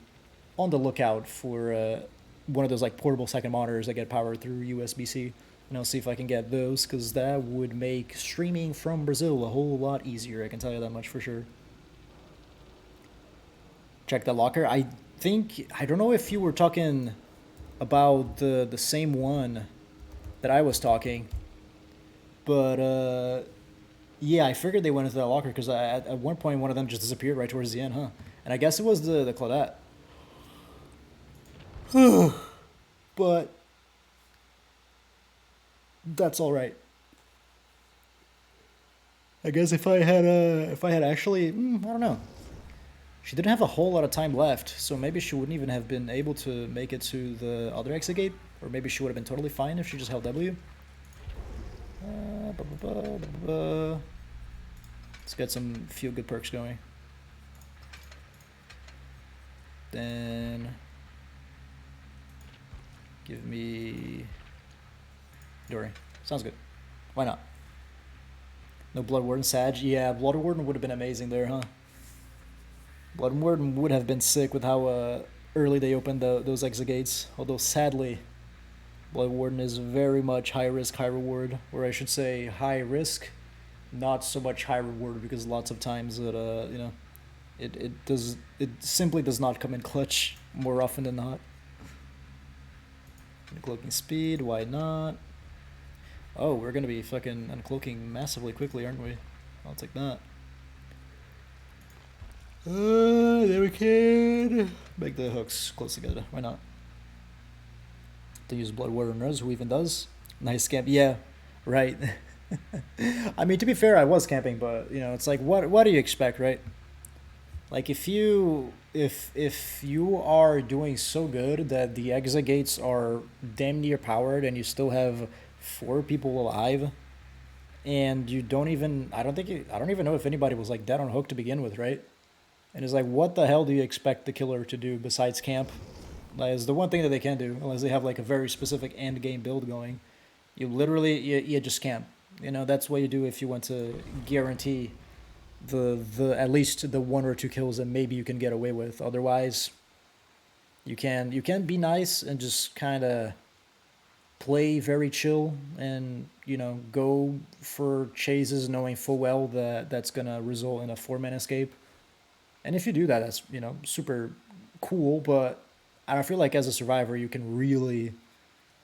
on the lookout for one of those like portable second monitors that get powered through USB-C. And I'll see if I can get those, because that would make streaming from Brazil a whole lot easier. I can tell you that much for sure. Check the locker. I don't know if you were talking about the same one that I was talking, but yeah, I figured they went into that locker because at one point one of them just disappeared right towards the end, huh? And I guess it was the Claudette. But that's all right. I guess if I had actually, I don't know. She didn't have a whole lot of time left, so maybe she wouldn't even have been able to make it to the other exit gate, or maybe she would have been totally fine if she just held W. Let's get some feel good perks going. Then give me Dory. Sounds good. Why not? No Blood Warden Sag. Yeah, Blood Warden would have been amazing there, huh? Blood Warden would have been sick with how early they opened those exit gates. Although sadly, Blood Warden is very much high risk, high reward, or I should say high risk, not so much high reward, because lots of times it you know, it simply does not come in clutch more often than not. Uncloaking speed, why not? Oh, we're gonna be fucking uncloaking massively quickly, aren't we? I'll take that. There we can make the hooks close together. Why not? To use Blood Warden Nurse, who even does. Nice camp. Yeah, right. I mean, to be fair, I was camping, but you know, it's like, what do you expect, right? Like if you are doing so good that the exit gates are damn near powered and you still have 4 people alive, and you don't even I don't even know if anybody was like dead on hook to begin with, right? And it's like, what the hell do you expect the killer to do besides camp? That is the one thing that they can do, unless they have like a very specific end game build going. You literally you just camp. You know, that's what you do if you want to guarantee the at least the 1 or 2 kills that maybe you can get away with. Otherwise, you can be nice and just kind of play very chill and, you know, go for chases knowing full well that that's gonna result in a 4-man escape. And if you do that, that's, you know, super cool. But I don't feel like as a survivor you can really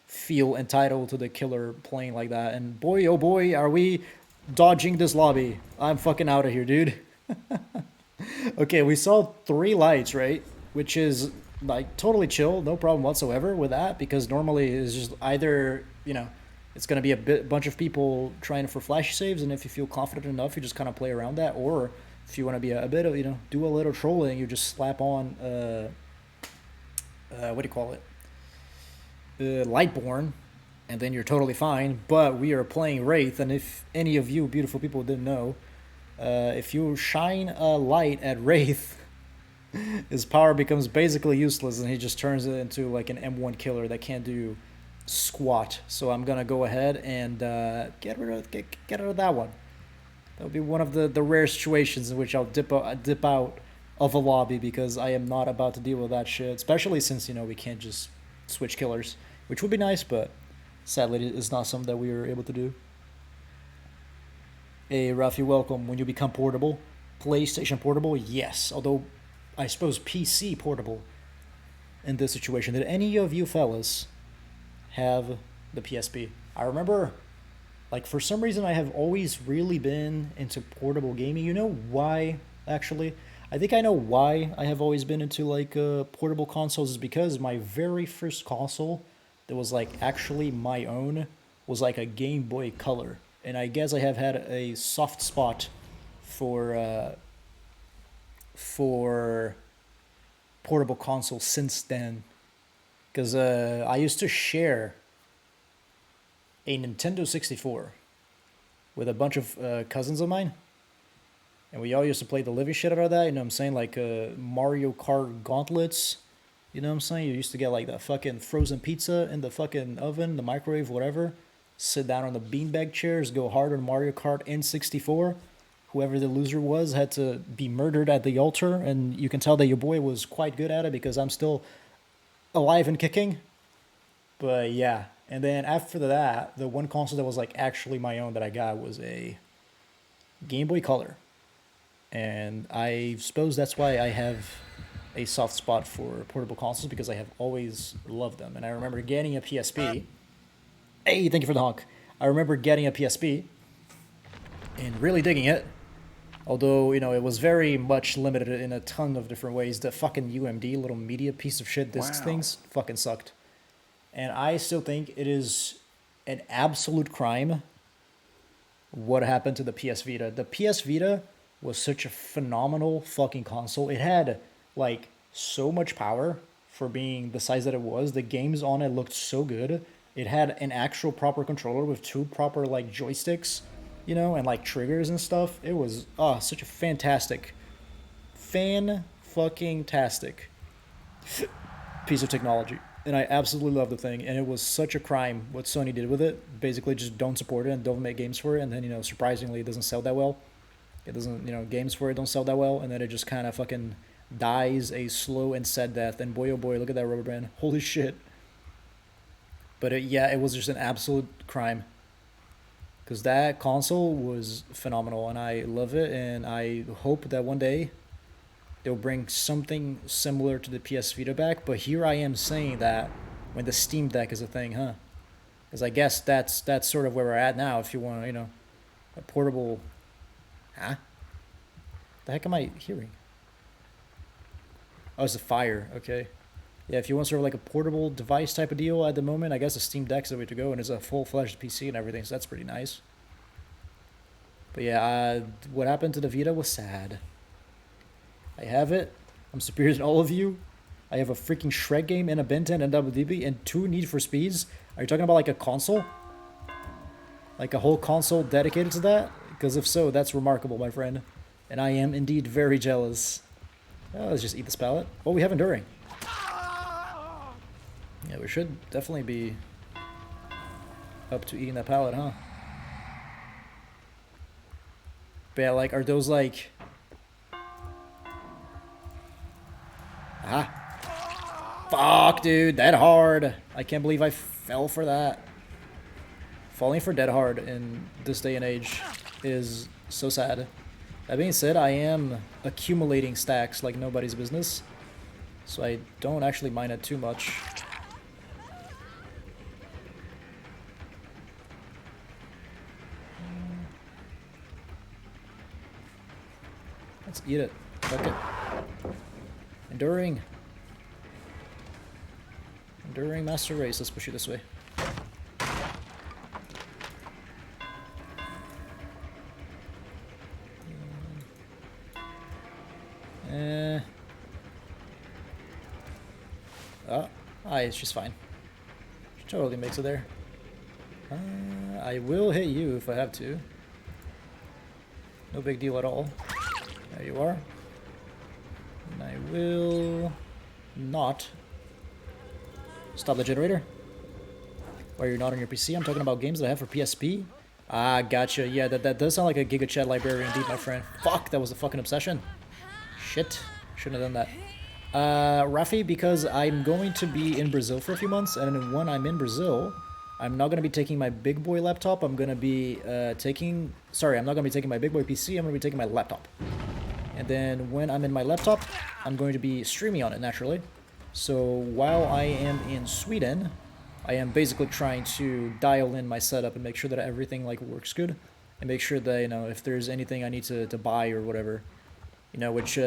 feel entitled to the killer playing like that. And boy, oh boy, are we dodging this lobby. I'm fucking out of here, dude. Okay, we saw 3 lights, right? Which is like totally chill, no problem whatsoever with that, because normally it's just either, you know, it's going to be a bunch of people trying for flash saves, and if you feel confident enough, you just kind of play around that. Or if you want to be a bit of, you know, do a little trolling, you just slap on what do you call it, Lightborn, and then you're totally fine. But we are playing Wraith, and if any of you beautiful people didn't know, if you shine a light at Wraith, his power becomes basically useless, and he just turns it into like an M1 killer that can't do squat. So I'm gonna go ahead and get rid of that one. That would be one of the rare situations in which I'll dip out of a lobby, because I am not about to deal with that shit, especially since, you know, we can't just switch killers, which would be nice, but sadly it's not something that we were able to do. Hey Rafi, welcome. When you become portable, PlayStation portable, yes, although I suppose PC portable in this situation. Did any of you fellas have the PSP? I remember, like, for some reason I have always really been into portable gaming. You know why, actually? I think I know why I have always been into, like, portable consoles, is because my very first console that was, like, actually my own was, like, a Game Boy Color. And I guess I have had a soft spot for portable consoles since then. Because I used to share a Nintendo 64 with a bunch of cousins of mine. And we all used to play the living shit out of that, you know what I'm saying? Like Mario Kart gauntlets, you know what I'm saying? You used to get like the fucking frozen pizza in the fucking oven, the microwave, whatever. Sit down on the beanbag chairs, go hard on Mario Kart N64. Whoever the loser was had to be murdered at the altar, and you can tell that your boy was quite good at it because I'm still alive and kicking. But yeah, and then after that, the one console that was like actually my own that I got was a Game Boy Color. And I suppose that's why I have a soft spot for portable consoles because I have always loved them. And I remember getting a PSP. Hey, thank you for the honk. I remember getting a PSP and really digging it. Although, you know, it was very much limited in a ton of different ways. The fucking UMD, little media piece of shit discs things, fucking sucked. And I still think it is an absolute crime what happened to the PS Vita. The PS Vita was such a phenomenal fucking console. It had, like, so much power for being the size that it was. The games on it looked so good. It had an actual proper controller with two proper, like, joysticks, you know, and, like, triggers and stuff. It was, such a fantastic, fan-fucking-tastic piece of technology. And I absolutely love the thing. And it was such a crime what Sony did with it. Basically, just don't support it and don't make games for it. And then, you know, surprisingly, it doesn't sell that well. It doesn't, you know, games for it don't sell that well. And then it just kind of fucking dies a slow and sad death. And boy, oh boy, look at that rubber band. Holy shit. But yeah, it was just an absolute crime. Because that console was phenomenal. And I love it. And I hope that one day they'll bring something similar to the PS Vita back. But here I am saying that when the Steam Deck is a thing, huh? Because I guess that's sort of where we're at now. If you want, you know, a portable... Huh? The heck am I hearing? Oh, it's a fire. Okay. Yeah, if you want sort of like a portable device type of deal at the moment, I guess the Steam Deck's the way to go. And it's a full-fledged PC and everything, so that's pretty nice. But yeah, what happened to the Vita was sad. I have it. I'm superior to all of you. I have a freaking Shrek game and a Ben 10 and WDB and 2 Need for Speeds. Are you talking about like a console? Like a whole console dedicated to that? Because if so, that's remarkable, my friend. And I am indeed very jealous. Oh, let's just eat this pallet. Oh, we have Enduring. Yeah, we should definitely be up to eating that pallet, huh? But yeah, like, are those like... Ah. Fuck, dude, that hard. I can't believe I fell for that. Falling for dead hard in this day and age is so sad. That being said, I am accumulating stacks like nobody's business, so I don't actually mind it too much. Let's eat it. Fuck it. Enduring Master Race. Let's push it this way. It's just fine. She totally makes it there. I will hit you if I have to. No big deal at all. There you are. And I will not stop the generator. Why you're not on your PC? I'm talking about games that I have for PSP. Ah, gotcha. Yeah, that does sound like a Giga Chat library indeed, my friend. Fuck, that was a fucking obsession. Shit. Shouldn't have done that. Rafi, because I'm going to be in Brazil for a few months, and when I'm in Brazil, I'm not going to be taking my big boy laptop. I'm going to be I'm not going to be taking my big boy PC. I'm going to be taking my laptop. And then when I'm in my laptop, I'm going to be streaming on it, naturally. So while I am in Sweden, I am basically trying to dial in my setup and make sure that everything like works good. And make sure that, you know, if there's anything I need to buy or whatever, you know, which,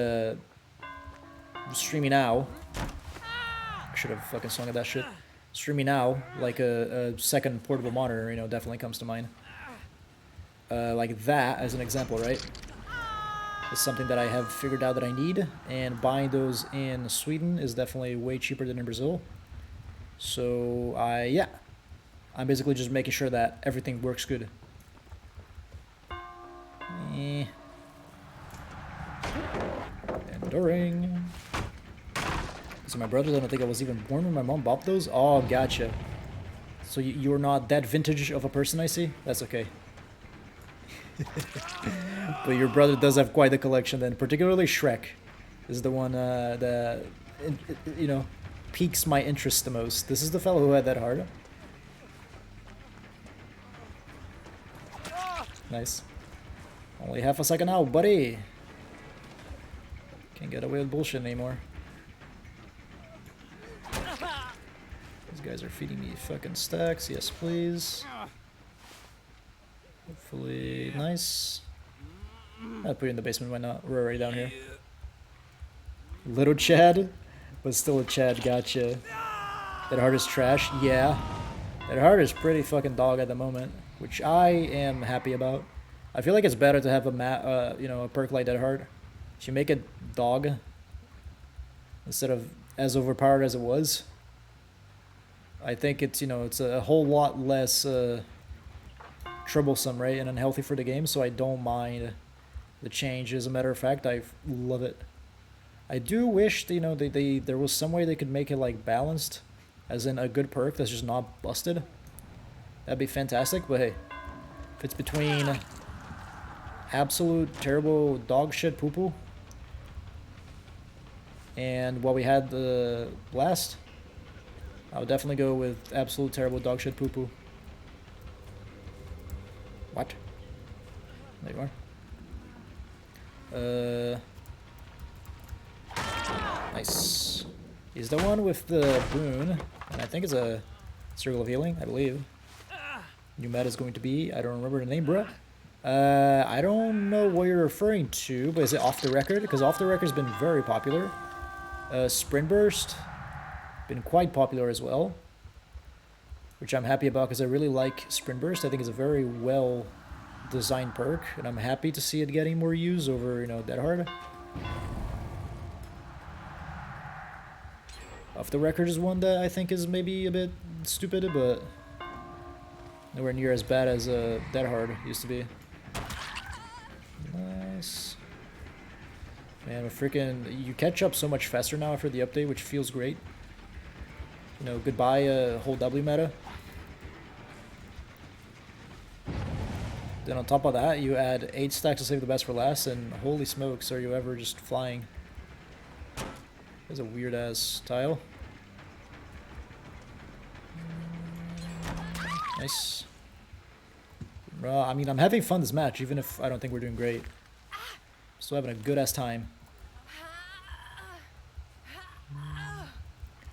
streaming now, I should have fucking sung at that shit. Streaming now, like a second portable monitor, you know, definitely comes to mind. Like that, as an example, right? Is something that I have figured out that I need, and buying those in Sweden is definitely way cheaper than in Brazil. So, yeah. I'm basically just making sure that everything works good. Enduring. So my brother didn't think I was even born when my mom bought those? Oh, gotcha. So you're not that vintage of a person, I see? That's okay. But your brother does have quite the collection then, particularly Shrek is the one that, you know, piques my interest the most. This is the fellow who had that heart. Nice. Only half a second out, buddy. Can't get away with bullshit anymore. These guys are feeding me fucking stacks. Yes, please. Hopefully, nice. I'll put you in the basement, why not? We're already down here. Little Chad, but still a Chad, gotcha. That heart is trash? Yeah. That heart is pretty fucking dog at the moment, which I am happy about. I feel like it's better to have a you know, a perk like that heart. If you make it dog, instead of as overpowered as it was, I think it's, you know, it's a whole lot less troublesome, right, and unhealthy for the game, so I don't mind the change. As a matter of fact, I love it. I do wish, you know, there was some way they could make it, like, balanced, as in a good perk that's just not busted. That'd be fantastic, but hey, if it's between absolute terrible dog shit poo-poo and what we had last, I would definitely go with absolute terrible dog shit poo-poo. What? There you are. Nice. He's the one with the boon, and I think it's a circle of healing, I believe. New meta is going to be, I don't remember the name, bro. I don't know what you're referring to, but is it Off the Record? Because Off the Record's been very popular. Sprint Burst, been quite popular as well, which I'm happy about because I really like Sprint Burst. I think it's a very well designed perk, and I'm happy to see it getting more use over, you know, Dead Hard. Off the Record is one that I think is maybe a bit stupid, but nowhere near as bad as Dead Hard used to be. Nice. Man, we're freaking... You catch up so much faster now after the update, which feels great. You know, goodbye whole W meta. Then on top of that, you add 8 stacks to save the best for last, and holy smokes, are you ever just flying. That's a weird-ass tile. Nice. I mean, I'm having fun this match, even if I don't think we're doing great. Still having a good-ass time.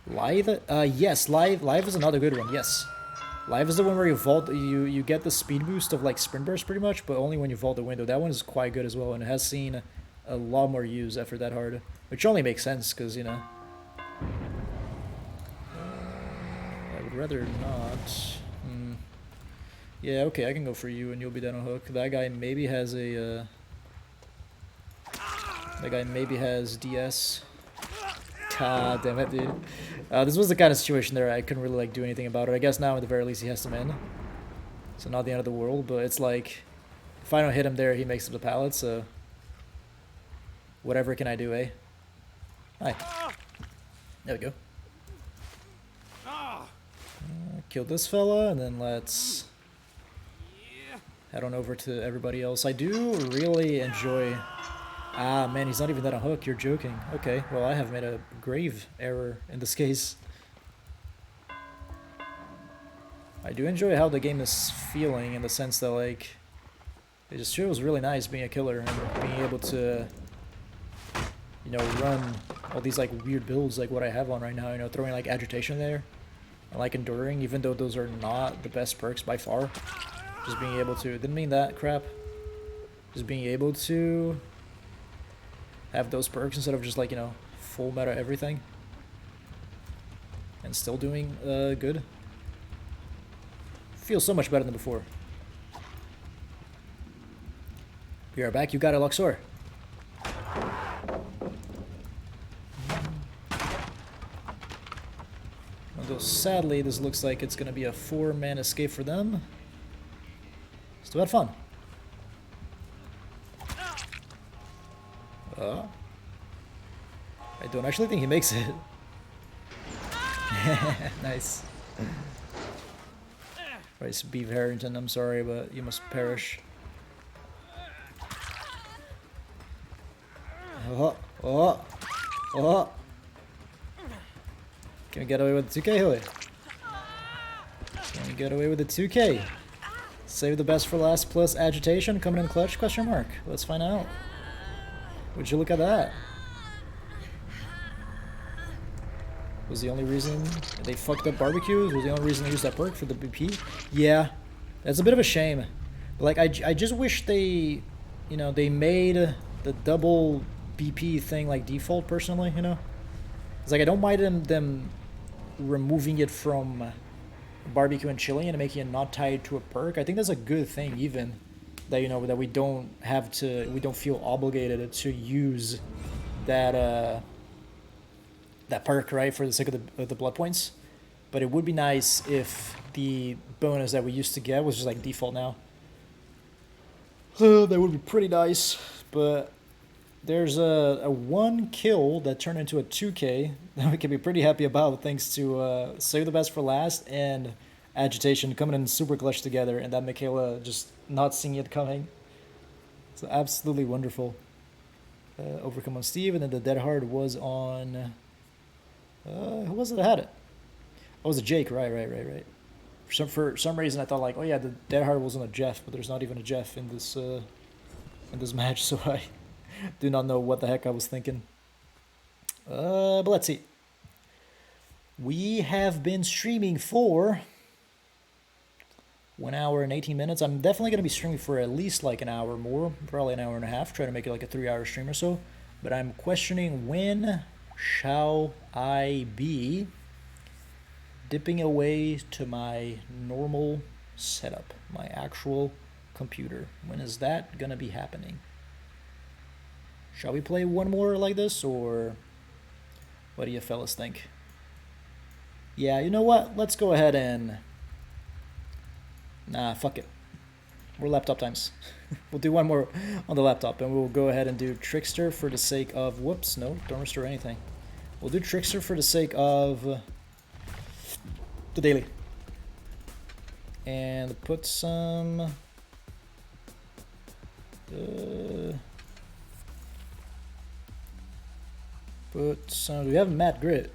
Live? Yes, live is another good one, yes. Live is the one where you vault, you get the speed boost of like Sprint Burst pretty much, but only when you vault the window. That one is quite good as well, and it has seen a lot more use after That Hard, which only makes sense, because, you know, I would rather not. Yeah, okay, I can go for you, and you'll be down on hook. That guy maybe has a, that guy maybe has DS. God damn it, dude. This was the kind of situation there I couldn't really, like, do anything about it. I guess now, at the very least, he has some in. So not the end of the world, but it's like, if I don't hit him there, he makes up the pallet, so... Whatever can I do, eh? Hi. There we go. Kill this fella, and then let's head on over to everybody else. I do really enjoy... Ah, man, he's not even that on hook. You're joking. Okay, well, I have made a grave error in this case. I do enjoy how the game is feeling in the sense that, like, it just feels really nice being a killer and being able to, you know, run all these, like, weird builds like what I have on right now, you know, throwing, like, Agitation there. And, like, Enduring, even though those are not the best perks by far. Just being able to... Didn't mean that, crap. Just being able to... have those perks instead of just, like, you know, full meta everything. And still doing good. Feels so much better than before. We are back. You got it, Luxor. One of those sadly, this looks like it's going to be a 4-man escape for them. Still had fun. I don't actually think he makes it. Nice. Bryce Beef Harrington, I'm sorry, but you must perish. Oh, oh, oh. Can we get away with the 2K, Hilly? Can we get away with the 2K? Save the best for last plus agitation coming in clutch? Question mark. Let's find out. Would you look at that? Was the only reason they fucked up barbecues? Was the only reason they used that perk for the BP? Yeah, that's a bit of a shame. Like, I just wish they, you know, they made the double BP thing like default personally, you know? It's like I don't mind them removing it from barbecue and chili and making it not tied to a perk. I think that's a good thing, even that, you know, that we don't feel obligated to use that that perk, right, for the sake of the blood points. But it would be nice if the bonus that we used to get was just like default now. That would be pretty nice. But there's a 1 kill that turned into a 2K that we can be pretty happy about, thanks to Save the Best for Last and Agitation coming in super clutch together, and that Michaela just not seeing it coming. So absolutely wonderful. Overcome on Steve, and then the Dead Hard was on... who was it that had it? Oh, it was a Jake, right. For some reason I thought like, oh yeah, the Dead Hard was on a Jeff, but there's not even a Jeff in this match, so I do not know what the heck I was thinking. But let's see. We have been streaming for 1 hour and 18 minutes. I'm definitely going to be streaming for at least like an hour more, probably an hour and a half, try to make it like a 3-hour stream or so. But I'm questioning, when shall I be dipping away to my normal setup, my actual computer? When is that going to be happening? Shall we play one more like this, or what do you fellas think? Yeah, you know what? Let's go ahead and... Nah, fuck it. We're laptop times. We'll do one more on the laptop, and we'll go ahead and do Trickster for the sake of... Whoops, no, don't restore anything. We'll do Trickster for the sake of the daily. And put some... Put some... We have Matt Grit.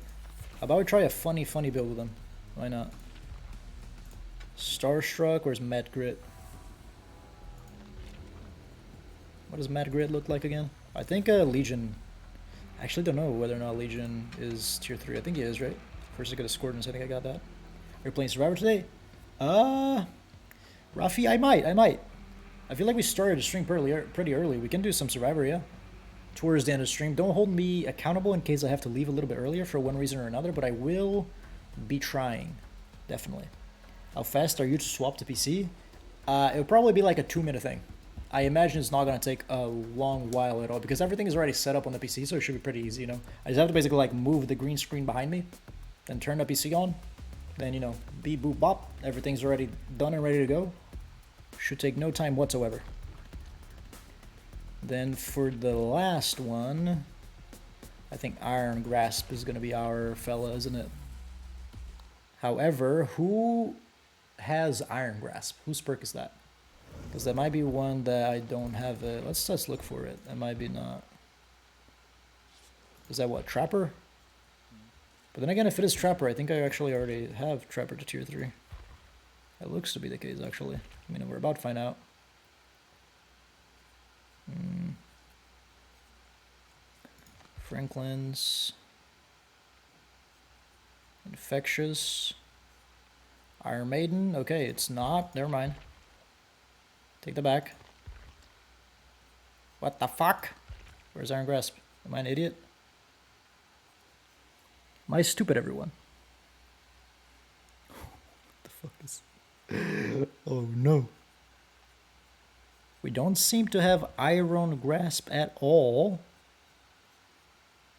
How about we try a funny build with him? Why not? Starstruck, where's Matt Grit? What does Matt Grit look like again? I think Legion. I actually don't know whether or not Legion is tier 3. I think he is, right? First I got a Skrubenz, I think I got that. Are you playing Survivor today? Rafi, I might. I feel like we started the stream pretty early. We can do some Survivor, yeah. Towards the end of the stream. Don't hold me accountable in case I have to leave a little bit earlier for one reason or another, but I will be trying. Definitely. How fast are you to swap to PC? It'll probably be like a 2-minute thing. I imagine it's not going to take a long while at all, because everything is already set up on the PC, so it should be pretty easy, you know. I just have to basically like move the green screen behind me, then turn the PC on, then, you know, beep, boop, bop, everything's already done and ready to go. Should take no time whatsoever. Then for the last one, I think Iron Grasp is going to be our fella, isn't it? However, who has Iron Grasp? Whose perk is that? Because that might be one that I don't have. Let's just look for it. That might be not. Is that what, Trapper? But then again, if it is Trapper, I think I actually already have Trapper to tier 3. That looks to be the case, actually. I mean, we're about to find out. Franklin's. Infectious. Iron Maiden. Okay, it's not. Never mind. Take that back. What the fuck? Where's Iron Grasp? Am I an idiot? Am I stupid, everyone? What the fuck is... Oh no. We don't seem to have Iron Grasp at all.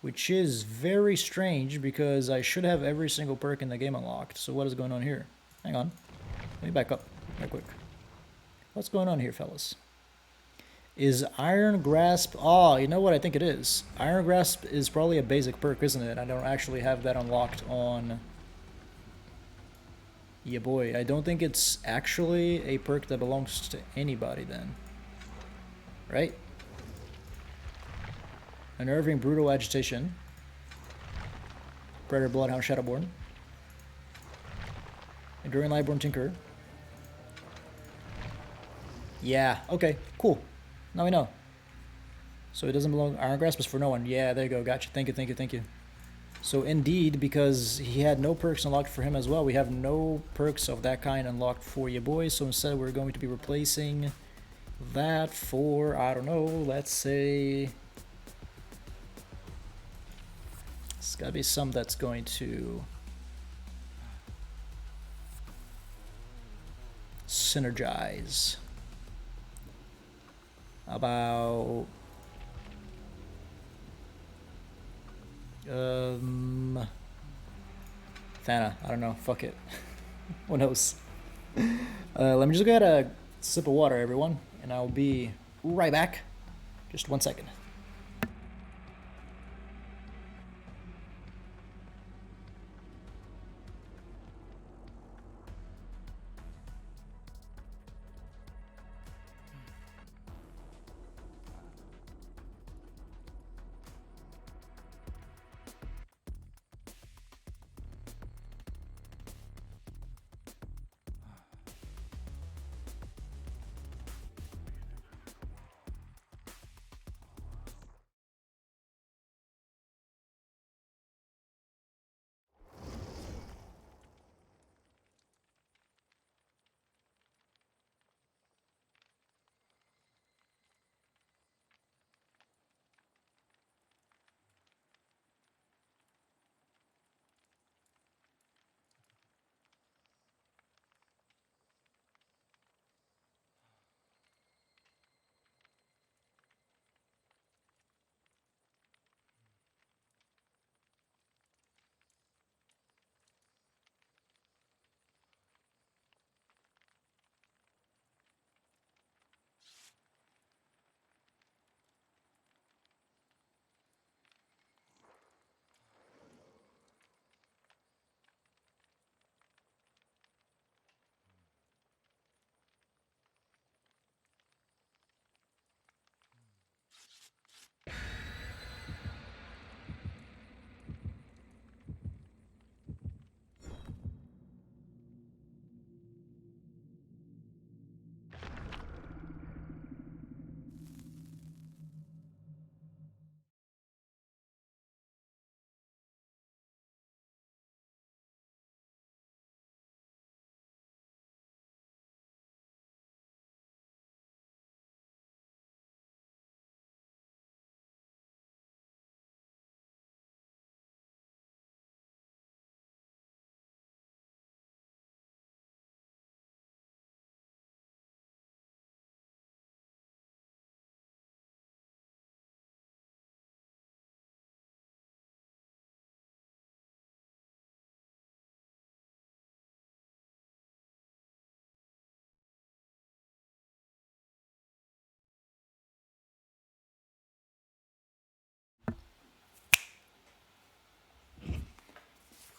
Which is very strange because I should have every single perk in the game unlocked. So what is going on here? Hang on. Let me back up real quick. What's going on here, fellas? Is Iron Grasp... Oh, you know what I think it is? Iron Grasp is probably a basic perk, isn't it? I don't actually have that unlocked on... Yeah, boy. I don't think it's actually a perk that belongs to anybody then. Right? Unnerving Brutal Agitation. Predator Bloodhound Shadowborn. Enduring Lightborn Tinker. Yeah, okay, cool. Now we know. So it doesn't belong... Iron Grasp is for no one. Yeah, there you go. Gotcha. Thank you, thank you, thank you. So indeed, because he had no perks unlocked for him as well, we have no perks of that kind unlocked for you boys. So instead we're going to be replacing that for, I don't know, let's say... It's gotta be some that's going to... synergize. About... Thana, I don't know, fuck it. Who knows? Let me just get a sip of water, everyone, and I'll be right back. Just 1 second.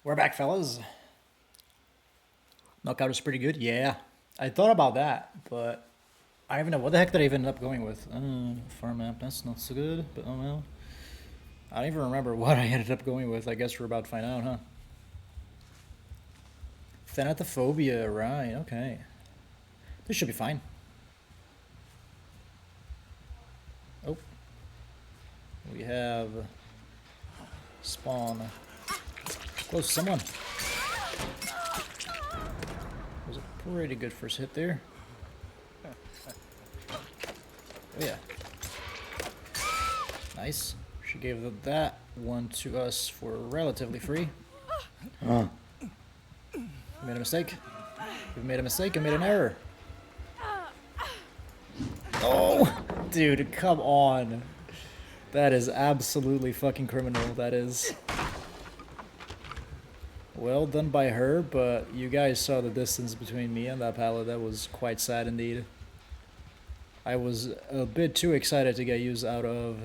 We're back, fellas. Knockout is pretty good. Yeah, I thought about that, but I don't even know what the heck did I even end up going with. Farm map, that's not so good, but oh well. I don't even remember what I ended up going with. I guess we're about to find out, huh? Thanatophobia, right? Okay, this should be fine. Oh, we have spawn. Close to someone. Was a pretty good first hit there. Oh yeah. Nice. She gave that one to us for relatively free. We made a mistake. We made a mistake and made an error. Oh! Dude, come on. That is absolutely fucking criminal, that is. Well done by her, but you guys saw the distance between me and that pallet. That was quite sad indeed. I was a bit too excited to get used out of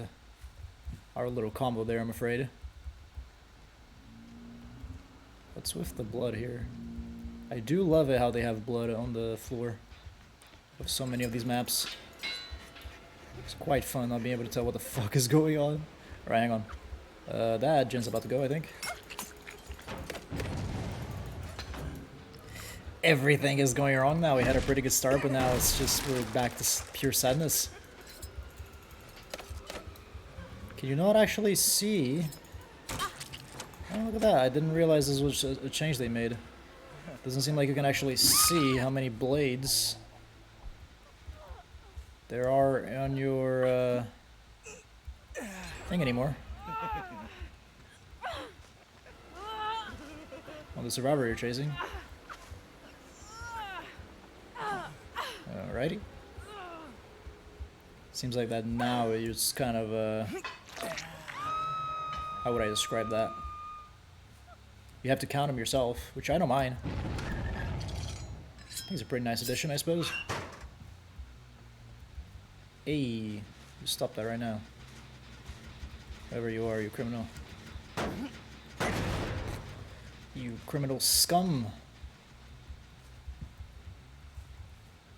our little combo there, I'm afraid. What's with the blood here? I do love it how they have blood on the floor of so many of these maps. It's quite fun not being able to tell what the fuck is going on. Alright, hang on. That gen's about to go, I think. Everything is going wrong now. We had a pretty good start, but now it's just, we're back to pure sadness. Can you not actually see? Oh, look at that. I didn't realize this was a change they made. Doesn't seem like you can actually see how many blades there are on your thing anymore. On the survivor you're chasing. Alrighty. Seems like that now it's kind of how would I describe that? You have to count them yourself, which I don't mind. I think it's a pretty nice addition, I suppose. Hey, you stop that right now. Whoever you are, you criminal. You criminal scum.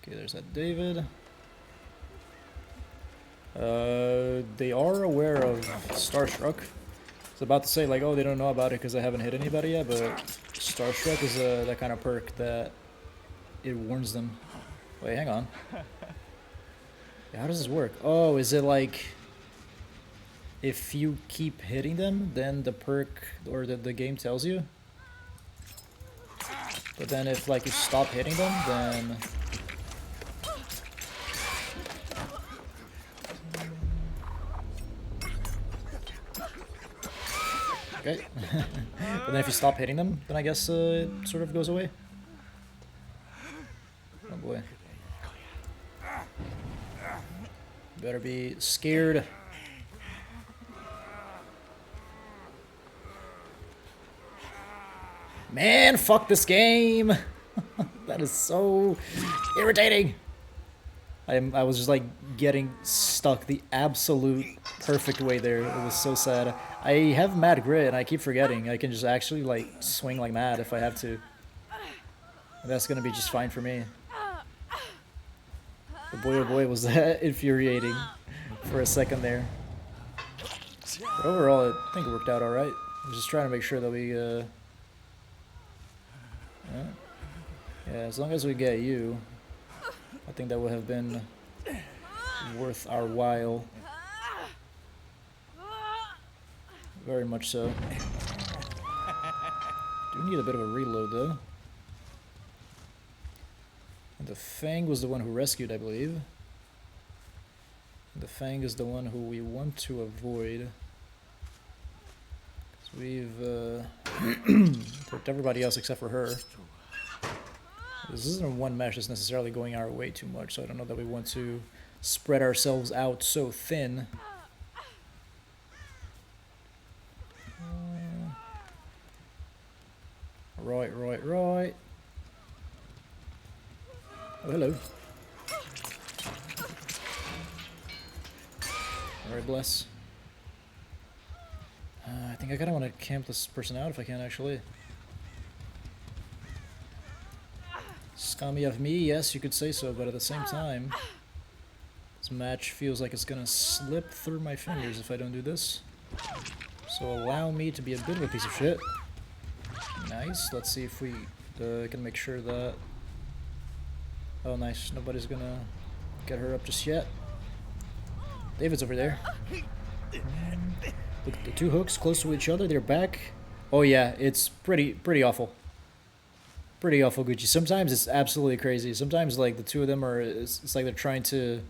Okay, there's that David. They are aware of Starstruck. I was about to say, like, oh, they don't know about it because I haven't hit anybody yet, but Starstruck is that kind of perk that it warns them. Wait, hang on. Yeah, how does this work? Oh, is it like if you keep hitting them, then the perk or the game tells you? But then if like you stop hitting them, then okay. But then if you stop hitting them, then I guess it sort of goes away. Oh boy. Better be scared. Man, fuck this game. That is so irritating. I was just like getting stuck the absolute perfect way there. It was so sad. I have mad grit and I keep forgetting. I can just actually like swing like mad if I have to. And that's gonna be just fine for me. But boy oh boy was that infuriating for a second there. But overall I think it worked out alright. I was just trying to make sure that we yeah, as long as we get you, I think that would have been worth our while. Very much so. Do need a bit of a reload though. And the Fang was the one who rescued, I believe. And the Fang is the one who we want to avoid. So we've worked everybody else except for her. This isn't one mesh that's necessarily going our way too much, so I don't know that we want to spread ourselves out so thin. Right. Oh, hello. Alright, bless. I think I kinda want to camp this person out if I can, actually. Scummy of me, yes, you could say so, but at the same time, this match feels like it's gonna slip through my fingers if I don't do this. So allow me to be a bit of a piece of shit. Nice, let's see if we can make sure that... Oh nice, nobody's gonna get her up just yet. David's over there. Look at the two hooks close to each other, they're back. Oh yeah, it's pretty awful. Pretty awful Gucci. Sometimes it's absolutely crazy. Sometimes like the two of them are, it's like they're trying to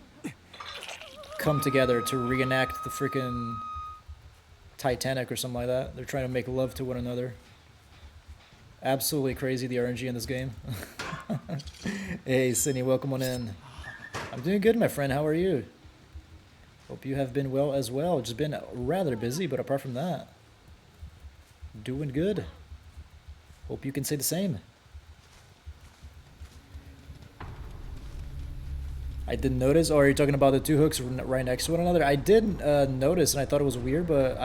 come together to reenact the freaking Titanic or something like that. They're trying to make love to one another. Absolutely crazy, the RNG in this game. Hey Sydney, welcome on in. I'm doing good, my friend. How are you? Hope you have been well as well. Just been rather busy, but apart from that, doing good. Hope you can say the same. I didn't notice. Or are you talking about the two hooks right next to one another? I did notice, and I thought it was weird, but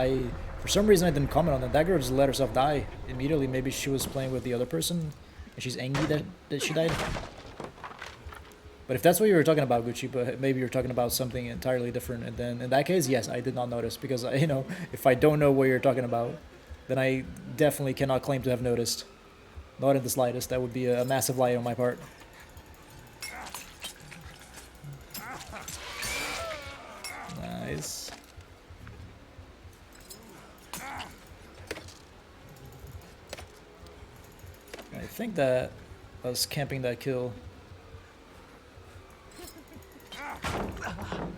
for some reason, I didn't comment on it. That girl just let herself die immediately. Maybe she was playing with the other person, and she's angry that she died. But if that's what you were talking about, Gucci, but maybe you're talking about something entirely different, and then in that case, yes, I did not notice, because, if I don't know what you're talking about, then I definitely cannot claim to have noticed. Not in the slightest. That would be a massive lie on my part. Nice. I think that I was camping that kill.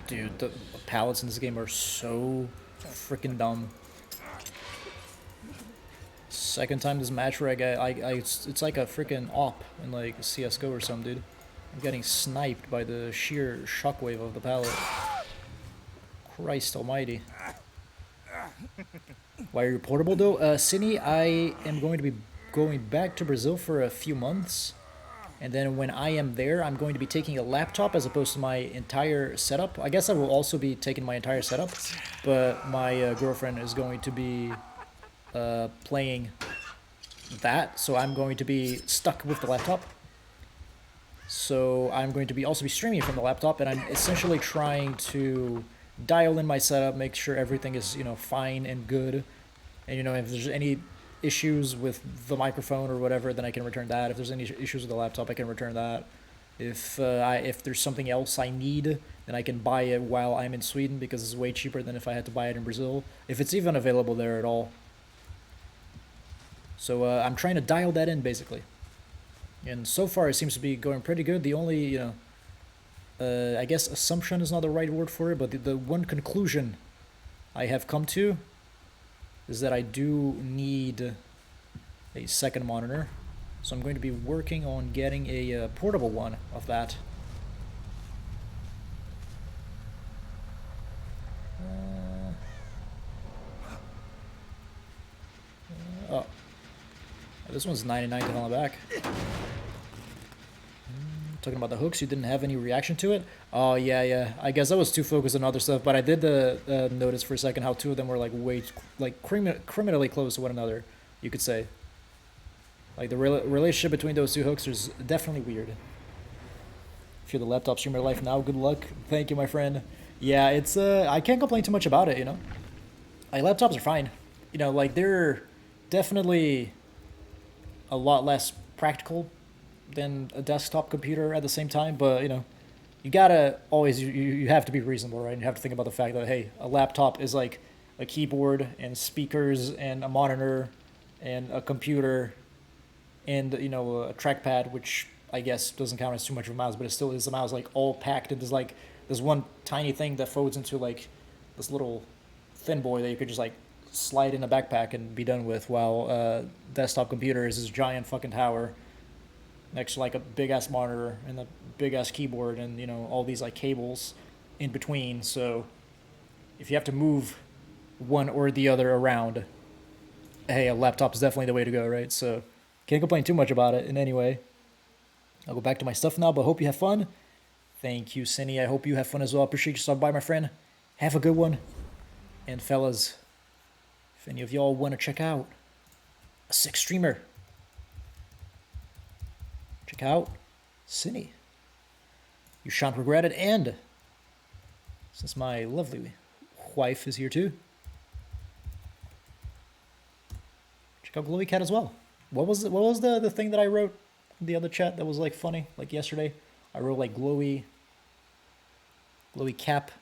Dude, the pallets in this game are so freaking dumb. Second time this match where it's like a freaking op in like CS:GO or something, dude. I'm getting sniped by the sheer shockwave of the pallet. Christ almighty. Why are you portable though? Cine, I am going to be going back to Brazil for a few months. And then when I am there, I'm going to be taking a laptop as opposed to my entire setup. I guess I will also be taking my entire setup. But my girlfriend is going to be playing that. So I'm going to be stuck with the laptop. So I'm going to be also be streaming from the laptop. And I'm essentially trying to dial in my setup, make sure everything is, fine and good. And, if there's any issues with the microphone or whatever, then I can return that. If there's any issues with the laptop, I can return that. If there's something else I need, then I can buy it while I'm in Sweden, because it's way cheaper than if I had to buy it in Brazil, if it's even available there at all. So I'm trying to dial that in, basically. And so far it seems to be going pretty good. The only, I guess assumption is not the right word for it, but the one conclusion I have come to is that I do need a second monitor. So I'm going to be working on getting a portable one of that. Oh. This one's 99 to hell back. Talking about the hooks, you didn't have any reaction to it? Oh, yeah. I guess I was too focused on other stuff, but I did notice for a second how two of them were criminally close to one another, you could say. Like the relationship between those two hooks is definitely weird. If you're the laptop streamer life now, good luck. Thank you, my friend. Yeah, it's I can't complain too much about it, Like laptops are fine. They're definitely a lot less practical than a desktop computer at the same time, but you gotta always you have to be reasonable, right? And you have to think about the fact that, hey, a laptop is like a keyboard and speakers and a monitor and a computer and a trackpad, which I guess doesn't count as too much of a mouse, but it still is a mouse, like all packed into this one tiny thing that folds into like this little thin boy that you could just like slide in a backpack and be done with, while desktop computer is this giant fucking tower next to like a big ass monitor and a big ass keyboard and all these like cables in between. So if you have to move one or the other around, hey, a laptop is definitely the way to go, right? So can't complain too much about it in any way. I'll go back to my stuff now, but hope you have fun. Thank you, Cine. I hope you have fun as well. Appreciate you stopping by, my friend. Have a good one. And fellas, if any of y'all want to check out a sick streamer, check out Cine. You shan't regret it. And since my lovely wife is here too, check out Glowy Cat as well. What was the thing that I wrote in the other chat that was like funny, like yesterday? I wrote like glowy hat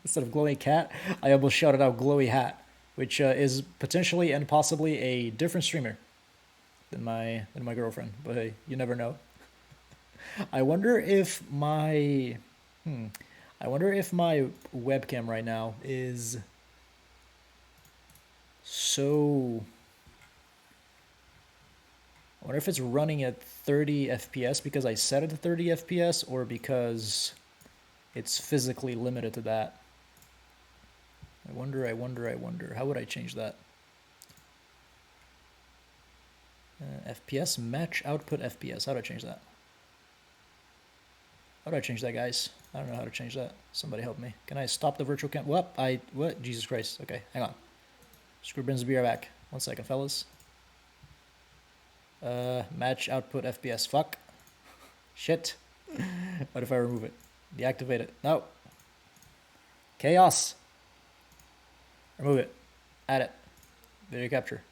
instead of glowy cat. I almost shouted out glowy hat, which is potentially and possibly a different streamer than my girlfriend, but hey, you never know. I wonder if my webcam right now is so. I wonder if it's running at 30 FPS because I set it to 30 FPS, or because it's physically limited to that. I wonder. How would I change that? FPS, match output FPS. How do I change that? How do I change that, guys? I don't know how to change that. Somebody help me. Can I stop the virtual cam? What? What? Jesus Christ. Okay, hang on. Skrubenz will be right back. 1 second, fellas. Match output FPS. Fuck. Shit. What if I remove it? Deactivate it. No. Chaos. Remove it. Add it. Video capture.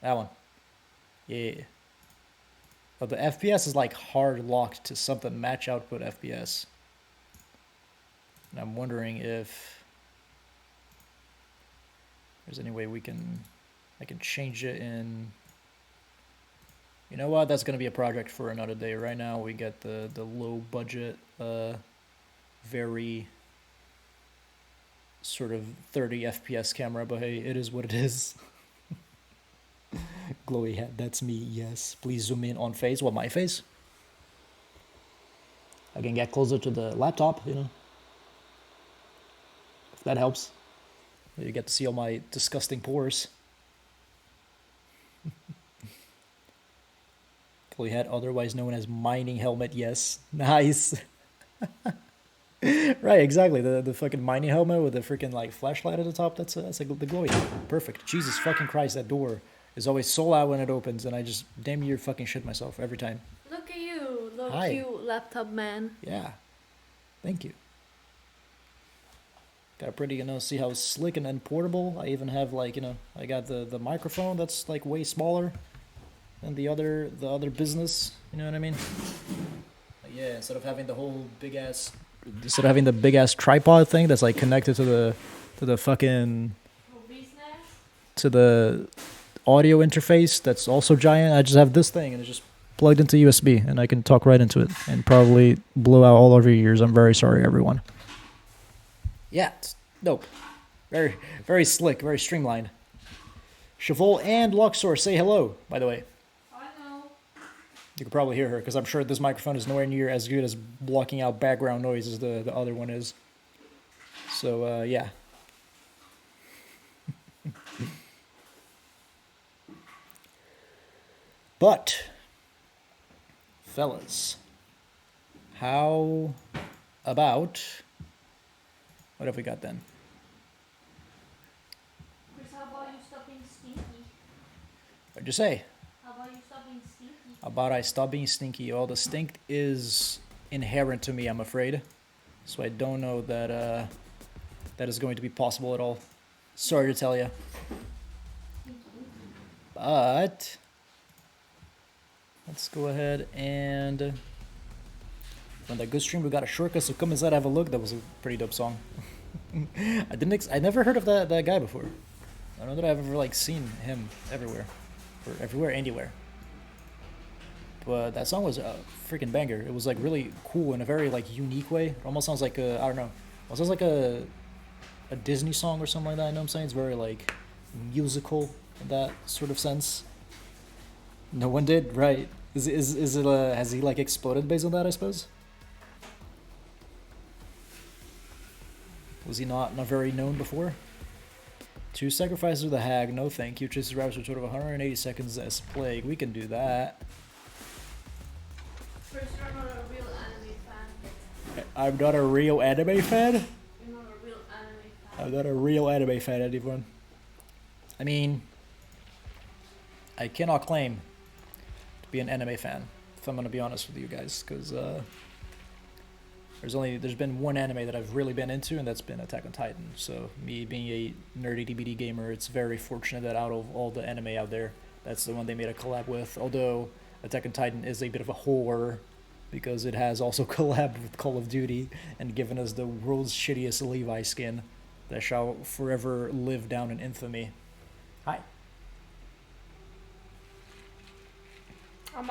That one. Yeah. But the FPS is like hard locked to something match output FPS. And I'm wondering if there's any way I can change it in. You know what? That's gonna be a project for another day. Right now we get the low budget, very sort of 30 FPS camera, but hey, it is what it is. Glowy hat, that's me, yes. Please zoom in on face. What, my face? I can get closer to the laptop, you know. If that helps. You get to see all my disgusting pores. Glowy hat, otherwise known as mining helmet, yes. Nice. Right, exactly. The fucking mining helmet with the freaking like flashlight at the top, that's like the glowy hat. Perfect. Jesus fucking Christ, that door is always so loud when it opens, and I just damn near fucking shit myself every time. Look at you, little Hi. cute laptop man. Yeah. Thank you. Got a pretty, you know, see how slick and portable. I even have like, you know, I got the microphone that's like way smaller than the other business. You know what I mean? Like, yeah, instead of having the whole big ass tripod thing that's like connected to the fucking to the audio interface that's also giant, I just have this thing and it's just plugged into USB and I can talk right into it and probably blow out all over your ears. I'm very sorry, everyone. Yeah, it's dope. Very, very slick, very streamlined. Chevol and Luxor say hello, by the way. I know. You can probably hear her because I'm sure this microphone is nowhere near as good as blocking out background noise as the other one is. So, yeah. But, fellas, how about, what have we got then? Chris, how about you stop being stinky? What'd you say? How about you stop being stinky? How about I stop being stinky? Well, the stink is inherent to me, I'm afraid. So I don't know that that is going to be possible at all. Sorry to tell you. But let's go ahead and on that good stream we got a shortcut, so come inside have a look. That was a pretty dope song. I never heard of that guy before. I don't know that I've ever like seen him everywhere or everywhere anywhere. But that song was a freaking banger. It was like really cool in a very like unique way. It almost sounds like I don't know. It sounds like a Disney song or something like that. You know what I'm saying? It's very like musical in that sort of sense. No one did, right? Is it has he like exploded based on that, I suppose? Was he not very known before? 2 sacrifices of the hag, no thank you. Chases rabbits for a total of 180 seconds as plague. We can do that. Chris, you're not a real anime fan. I'm not a real anime fan? You're not a real anime fan. I'm not a real anime fan, anyone. I mean, I cannot claim to be an anime fan, if I'm gonna be honest with you guys, because there's been one anime that I've really been into, and that's been Attack on Titan. So me being a nerdy DBD gamer, it's very fortunate that out of all the anime out there, that's the one they made a collab with. Although Attack on Titan is a bit of a whore because it has also collabed with Call of Duty and given us the world's shittiest Levi skin that shall forever live down in infamy. Hi. I'm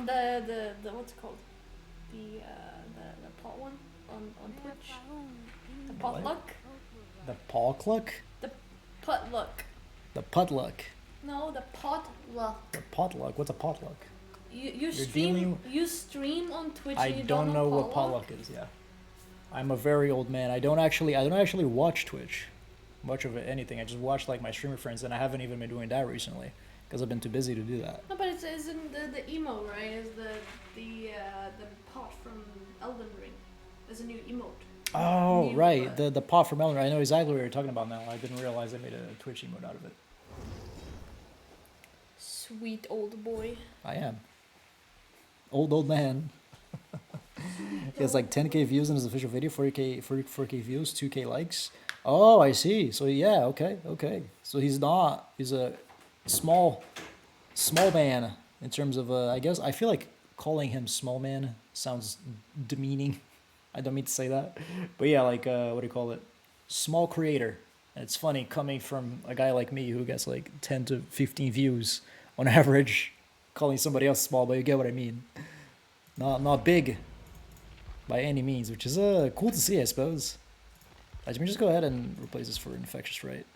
the what's it called? The pot one on Twitch. The potluck. The potluck? The potluck. The potluck. No, the potluck. The potluck. What's a potluck? You stream on Twitch. I and you don't know what potluck potluck is. Yeah. I'm a very old man. I don't actually watch Twitch, much of anything. I just watch like my streamer friends, and I haven't even been doing that recently because I've been too busy to do that. No, but it's isn't the emo, right? Is the pot from Elden Ring. There's a new emote. Oh, New, right, the pot from Eleanor. I know exactly what you're talking about now. I didn't realize I made a Twitch emote out of it. Sweet old boy. I am. Old man. He has like 10k views in his official video, 4k views, 2k likes. Oh, I see. So yeah, okay. So he's a small man in terms of I guess I feel like calling him small man sounds demeaning. I don't mean to say that. But yeah, like what do you call it? Small creator. And it's funny coming from a guy like me who gets like 10 to 15 views on average, calling somebody else small, but you get what I mean. Not big by any means, which is cool to see, I suppose. Let me just go ahead and replace this for infectious, right?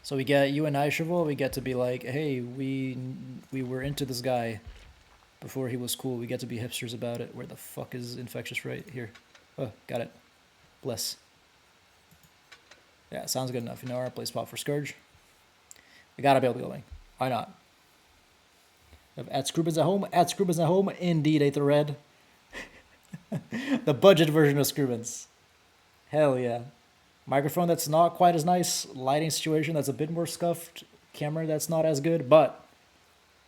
So we get you and I, Cheval, we get to be like, hey, we were into this guy before he was cool. We get to be hipsters about it. Where the fuck is infectious, right? Here. Oh, got it. Bless. Yeah, sounds good enough. You know our play spot for Scourge. We gotta be able to go link. Why not? At Skrubenz at home. At Skrubenz at home. Indeed, Aether Red. The budget version of Skrubenz. Hell yeah. Microphone that's not quite as nice. Lighting situation that's a bit more scuffed. Camera that's not as good, but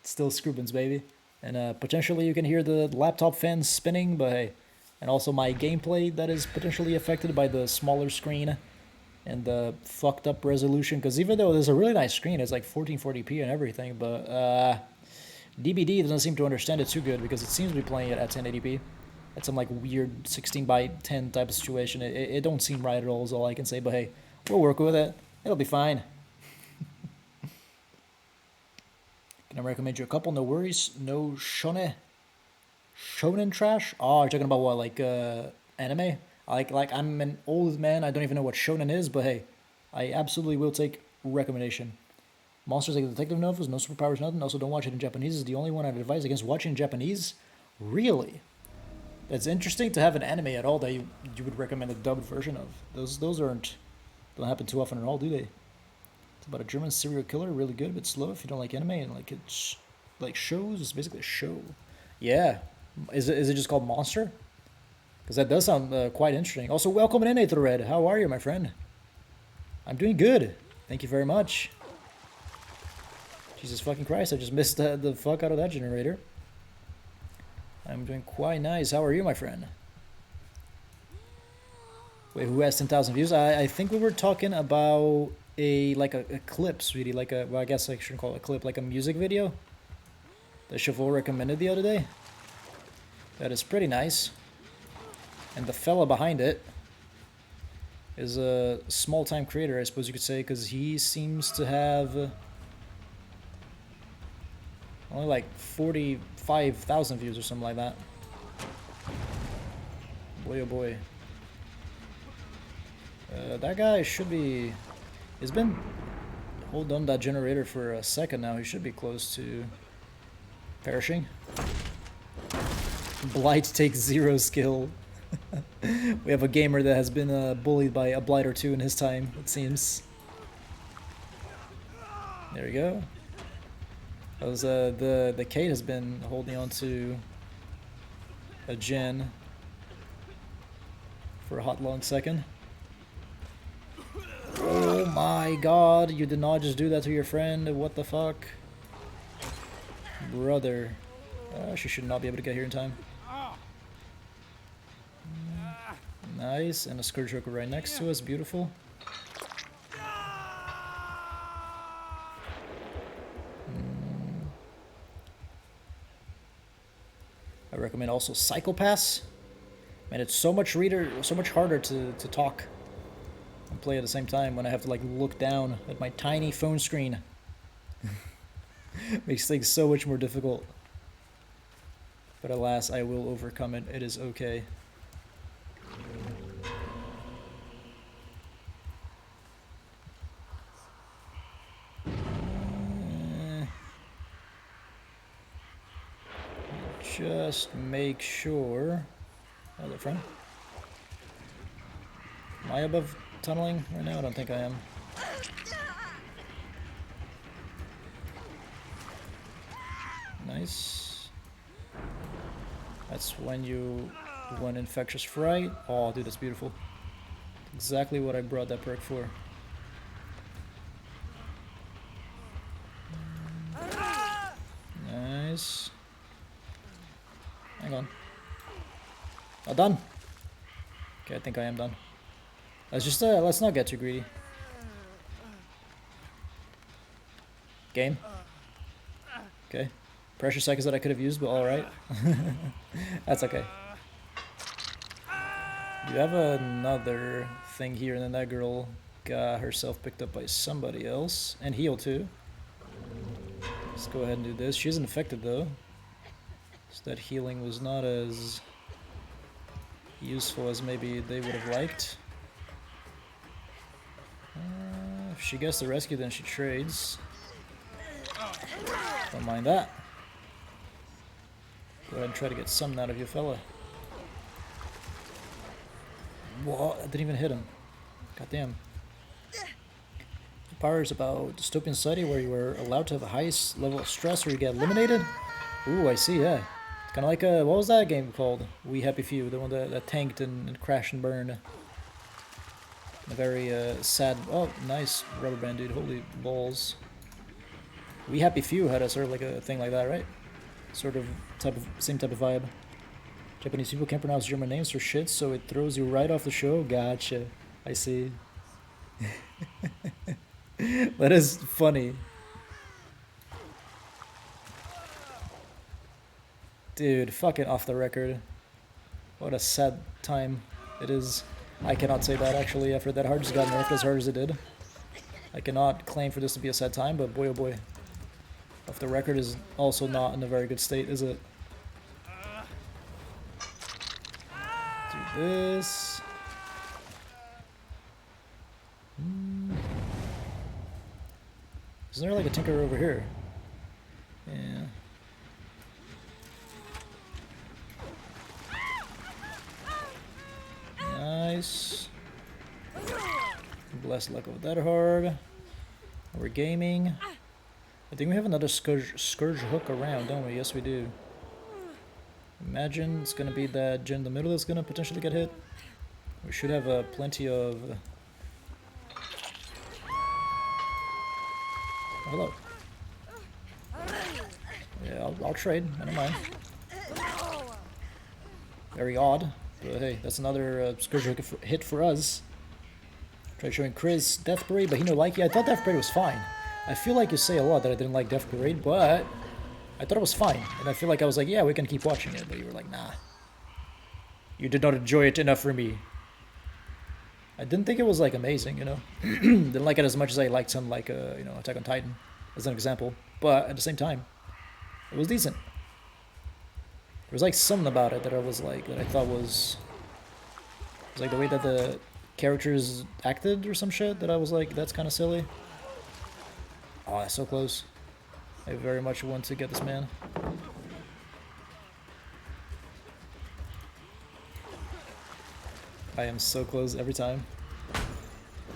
still Skrubenz, baby. And potentially you can hear the laptop fans spinning, but hey. And also my gameplay that is potentially affected by the smaller screen and the fucked up resolution. Because even though there's a really nice screen, it's like 1440p and everything, but DBD doesn't seem to understand it too good because it seems to be playing it at 1080p. It's some like weird 16 by 10 type of situation. It don't seem right at all is all I can say, but hey, we'll work with it. It'll be fine. Can I recommend you a couple? No worries. No shonen trash? Oh, you're talking about what, like anime? Like I'm an old man. I don't even know what shonen is, but hey, I absolutely will take recommendation. Monsters like detective novels, no superpowers, nothing. Also, don't watch it in Japanese. Is the only one I'd advise against watching in Japanese. Really? It's interesting to have an anime at all that you would recommend a dubbed version of. Those don't happen too often at all, do they? It's about a German serial killer, really good, but slow if you don't like anime and like it's like shows. It's basically a show. Yeah. Is it just called Monster? Because that does sound quite interesting. Also, welcome in, Aether Red. How are you, my friend? I'm doing good. Thank you very much. Jesus fucking Christ, I just missed the fuck out of that generator. I'm doing quite nice. How are you, my friend? Wait, who has 10,000 views? I think we were talking about a clip, sweetie. Well, I guess I shouldn't call it a clip. Like a music video that Cheval recommended the other day. That is pretty nice. And the fella behind it is a small-time creator, I suppose you could say, because he seems to have only like 45,000 views or something like that. Boy, oh boy. That guy should be... He's been holding on that generator for a second now. He should be close to perishing. Blight takes 0 skill. We have a gamer that has been bullied by a blight or two in his time, it seems. There we go. That was the Kate has been holding on to a gen for a hot long second. Oh my god, you did not just do that to your friend. What the fuck? Brother. She should not be able to get here in time. Nice, and a Scourge Joker right next to us. Beautiful. I recommend also Psychopaths. Man, it's so much harder to talk and play at the same time when I have to like look down at my tiny phone screen. Makes things so much more difficult. But alas, I will overcome it. It is okay. Just make sure. Hello, friend. Am I above tunneling right now? I don't think I am. Nice. That's when you went Infectious Fright. Oh, dude, that's beautiful. Exactly what I brought that perk for. Nice. Hang on. Not done. Okay, I think I am done. Let's not get too greedy. Game. Okay. Pressure seconds that I could have used, but alright. That's okay. You have another thing here, and then that girl got herself picked up by somebody else. And healed too. Let's go ahead and do this. She isn't infected though. So that healing was not as useful as maybe they would have liked. If she gets the rescue, then she trades. Don't mind that. Go ahead and try to get something out of you, fella. Whoa, I didn't even hit him. Goddamn. The power is about dystopian society where you are allowed to have the highest level of stress or you get eliminated. Ooh, I see, yeah. It's kind of like, what was that game called? We Happy Few, the one that tanked and crashed and burned. A very sad... Oh, nice rubber band, dude. Holy balls. We Happy Few had a sort of like a thing like that, right? Sort of same type of vibe. Japanese people can't pronounce German names for shit, so it throws you right off the show. Gotcha. I see. That is funny. Dude, fucking off the record. What a sad time it is. I cannot say that actually after that hard just got nerfed as hard as it did. I cannot claim for this to be a sad time, but boy oh boy. Off the record is also not in a very good state, is it? Do this. Isn't there like a tinker over here? Yeah. Nice. Blessed luck with that hard. We're gaming. I think we have another Scourge hook around, don't we? Yes, we do. Imagine it's gonna be that gen in the middle that's gonna potentially get hit. We should have plenty of... Hello. Yeah, I'll trade. I don't mind. Very odd. But hey, that's another Scourge hook hit for us. Tried showing Chris Death Parade, but he didn't like it. I thought Death Parade was fine. I feel like you say a lot that I didn't like Death Parade, but I thought it was fine. And I feel like I was like, yeah, we can keep watching it. But you were like, nah. You did not enjoy it enough for me. I didn't think it was like amazing, you know. Didn't like it as much as I liked some like, you know, Attack on Titan, as an example. But at the same time, it was decent. There was like something about it that I was like, that I thought was like the way that the characters acted or some shit that I was like, that's kind of silly. Oh, that's so close. I very much want to get this man. I am so close every time.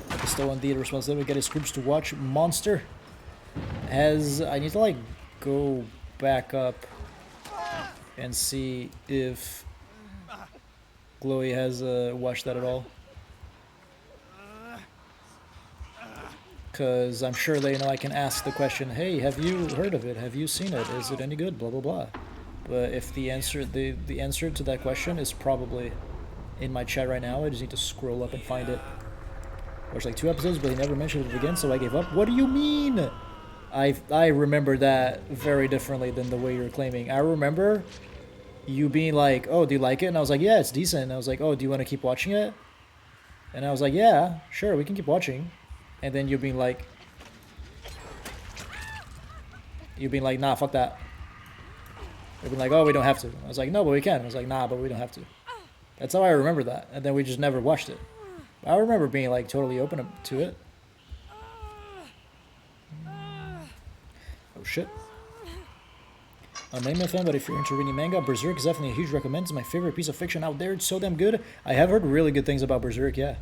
I still indeed responsibility to get his groups to watch Monster. As I need to like go back up and see if Chloe has watched that at all. Because I'm sure they know I can ask the question, hey, have you heard of it? Have you seen it? Is it any good? Blah, blah, blah. But if the answer to that question is probably in my chat right now, I just need to scroll up and find it. Watched like 2 episodes, but he never mentioned it again, so I gave up. What do you mean? I remember that very differently than the way you're claiming. I remember you being like, oh, do you like it? And I was like, yeah, it's decent. And I was like, oh, do you want to keep watching it? And I was like, yeah, sure, we can keep watching. And then you being like, nah, fuck that. You've been like, oh, we don't have to. I was like, no, but we can. I was like, nah, but we don't have to. That's how I remember that. And then we just never watched it. I remember being like totally open to it. Oh shit. I'm not even a fan, but if you're into reading manga, Berserk is definitely a huge recommend. It's my favorite piece of fiction out there. It's so damn good. I have heard really good things about Berserk, yeah.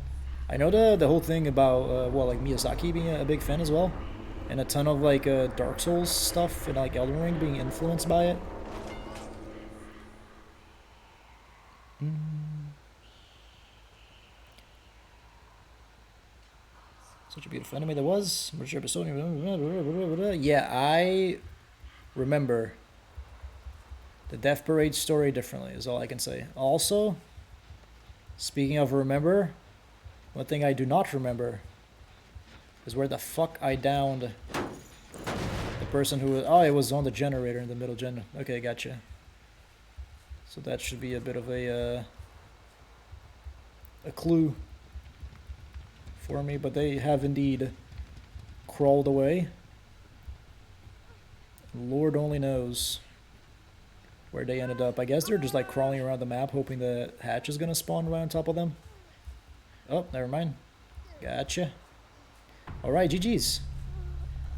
I know the whole thing about well, like Miyazaki being a big fan as well, and a ton of like Dark Souls stuff and like Elden Ring being influenced by it. Such a beautiful anime there was. Yeah, I remember the Death Parade story differently, is all I can say. Also, speaking of remember, one thing I do not remember is where the fuck I downed the person who was. Oh, it was on the generator in the middle gen. Okay, gotcha. So that should be a bit of a clue for me, but they have indeed crawled away. Lord only knows where they ended up. I guess they're just like crawling around the map hoping the hatch is gonna spawn right on top of them. Oh, never mind. Gotcha. Alright, GG's.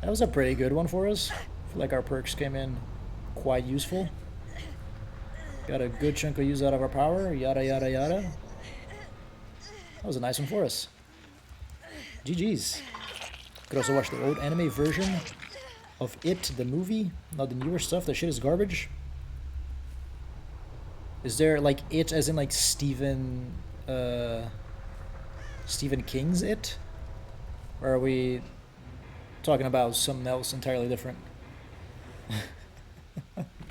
That was a pretty good one for us. I feel like our perks came in quite useful. Got a good chunk of use out of our power, yada yada yada. That was a nice one for us. GG's. Could also watch the old anime version of It, the movie, not the newer stuff. That shit is garbage. Is there like It as in like Stephen King's It? Or are we talking about something else entirely different?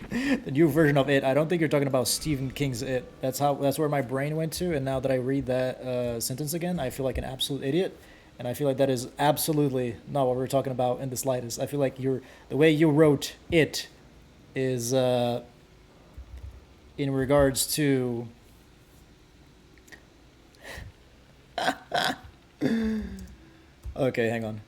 The new version of It. I don't think you're talking about Stephen King's It. That's where my brain went to, and now that I read that sentence again, I feel like an absolute idiot. And I feel like that is absolutely not what we're talking about in the slightest. I feel like the way you wrote it is in regards to okay, hang on.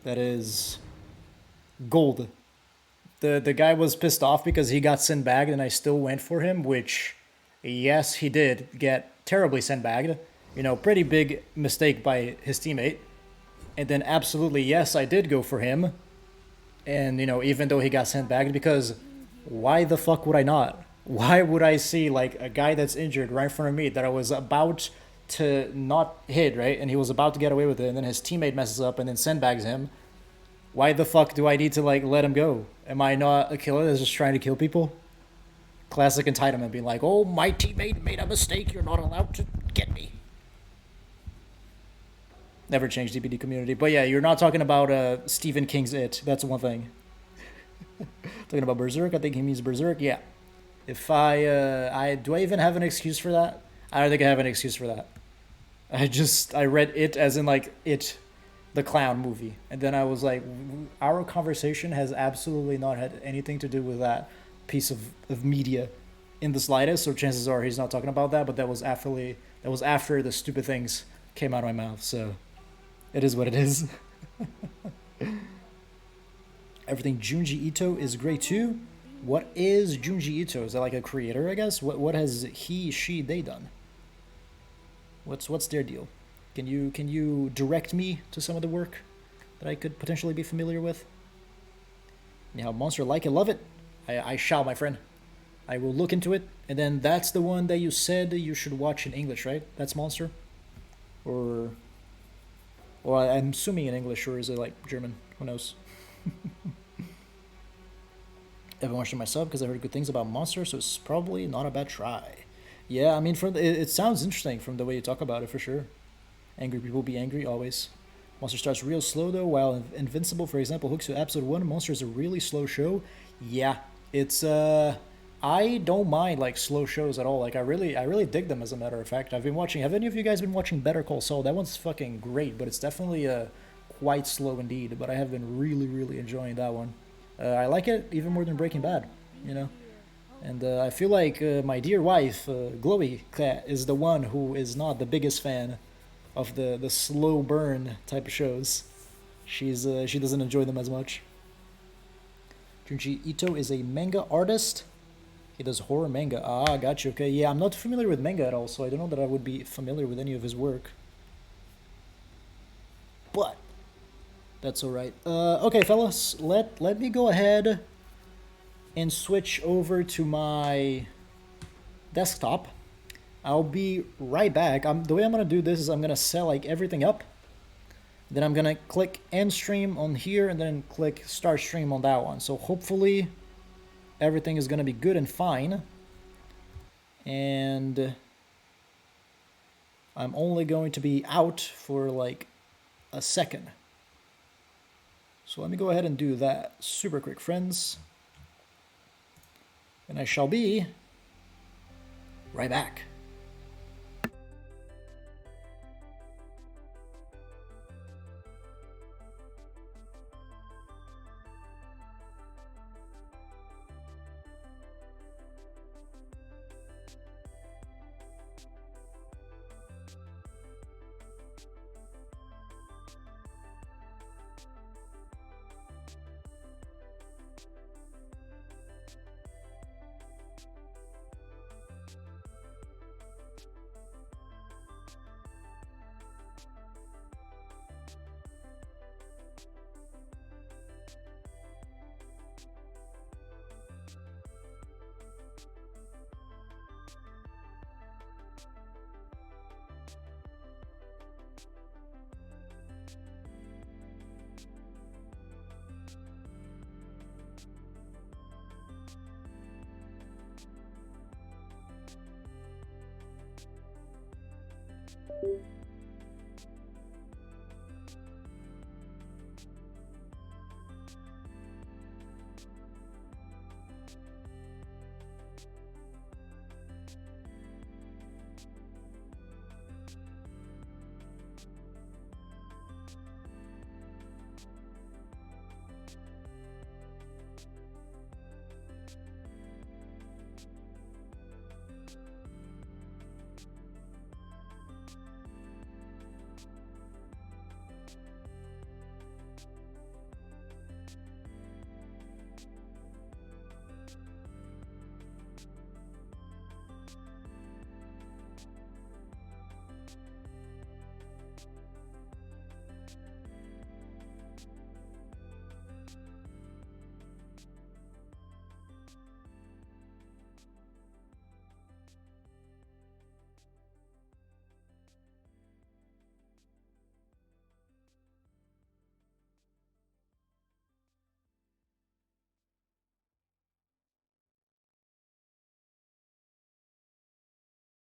That is gold. The guy was pissed off because he got sandbagged and I still went for him, which, yes, he did get terribly sandbagged. You know, pretty big mistake by his teammate. And then absolutely, yes, I did go for him. And, you know, even though he got sandbagged, because why the fuck would I not? Why would I see, like, a guy that's injured right in front of me that I was about to not hit, right? And he was about to get away with it, and then his teammate messes up and then sandbags him. Why the fuck do I need to, like, let him go? Am I not a killer that's just trying to kill people? Classic entitlement, being like, oh, my teammate made a mistake, you're not allowed to get me. Never changed DBD community. But yeah, you're not talking about Stephen King's It. That's one thing. Talking about Berserk, I think he means Berserk. Yeah. If I do I even have an excuse for that? I don't think I have an excuse for that. I read It as in like It, the clown movie. And then I was like, our conversation has absolutely not had anything to do with that piece of media in the slightest. So chances are he's not talking about that, but that was after the stupid things came out of my mouth. So it is what it is. Everything Junji Ito is great too. What is Junji Ito? Is that like a creator, I guess? What has he, she, they done? What's their deal? Can you direct me to some of the work that I could potentially be familiar with? Yeah, Monster like it, love it. I shall, my friend. I will look into it. And then that's the one that you said you should watch in English, right? That's Monster? Or I'm assuming in English, or is it like German? Who knows? I haven't watched it myself because I heard good things about Monster, so it's probably not a bad try. Yeah, I mean, it sounds interesting from the way you talk about it, for sure. Angry people be angry, always. Monster starts real slow, though, while Invincible, for example, hooks to episode 1. Monster is a really slow show. Yeah, it's, I don't mind, like, slow shows at all. Like, I really dig them, as a matter of fact. Have any of you guys been watching Better Call Saul? That one's fucking great, but it's definitely, quite slow indeed. But I have been really, really enjoying that one. I like it even more than Breaking Bad, you know? And I feel like my dear wife, Glowy Cat, is the one who is not the biggest fan of the slow burn type of shows. She doesn't enjoy them as much. Junji Ito is a manga artist. He does horror manga. Ah, gotcha. Okay, yeah, I'm not familiar with manga at all, so I don't know that I would be familiar with any of his work. But that's all right. Okay, fellas, let me go ahead and switch over to my desktop. I'll be right back. The way I'm gonna do this is I'm gonna set like everything up. Then I'm gonna click end stream on here and then click start stream on that one. So hopefully everything is gonna be good and fine. And I'm only going to be out for like a second. So let me go ahead and do that super quick, friends. And I shall be right back.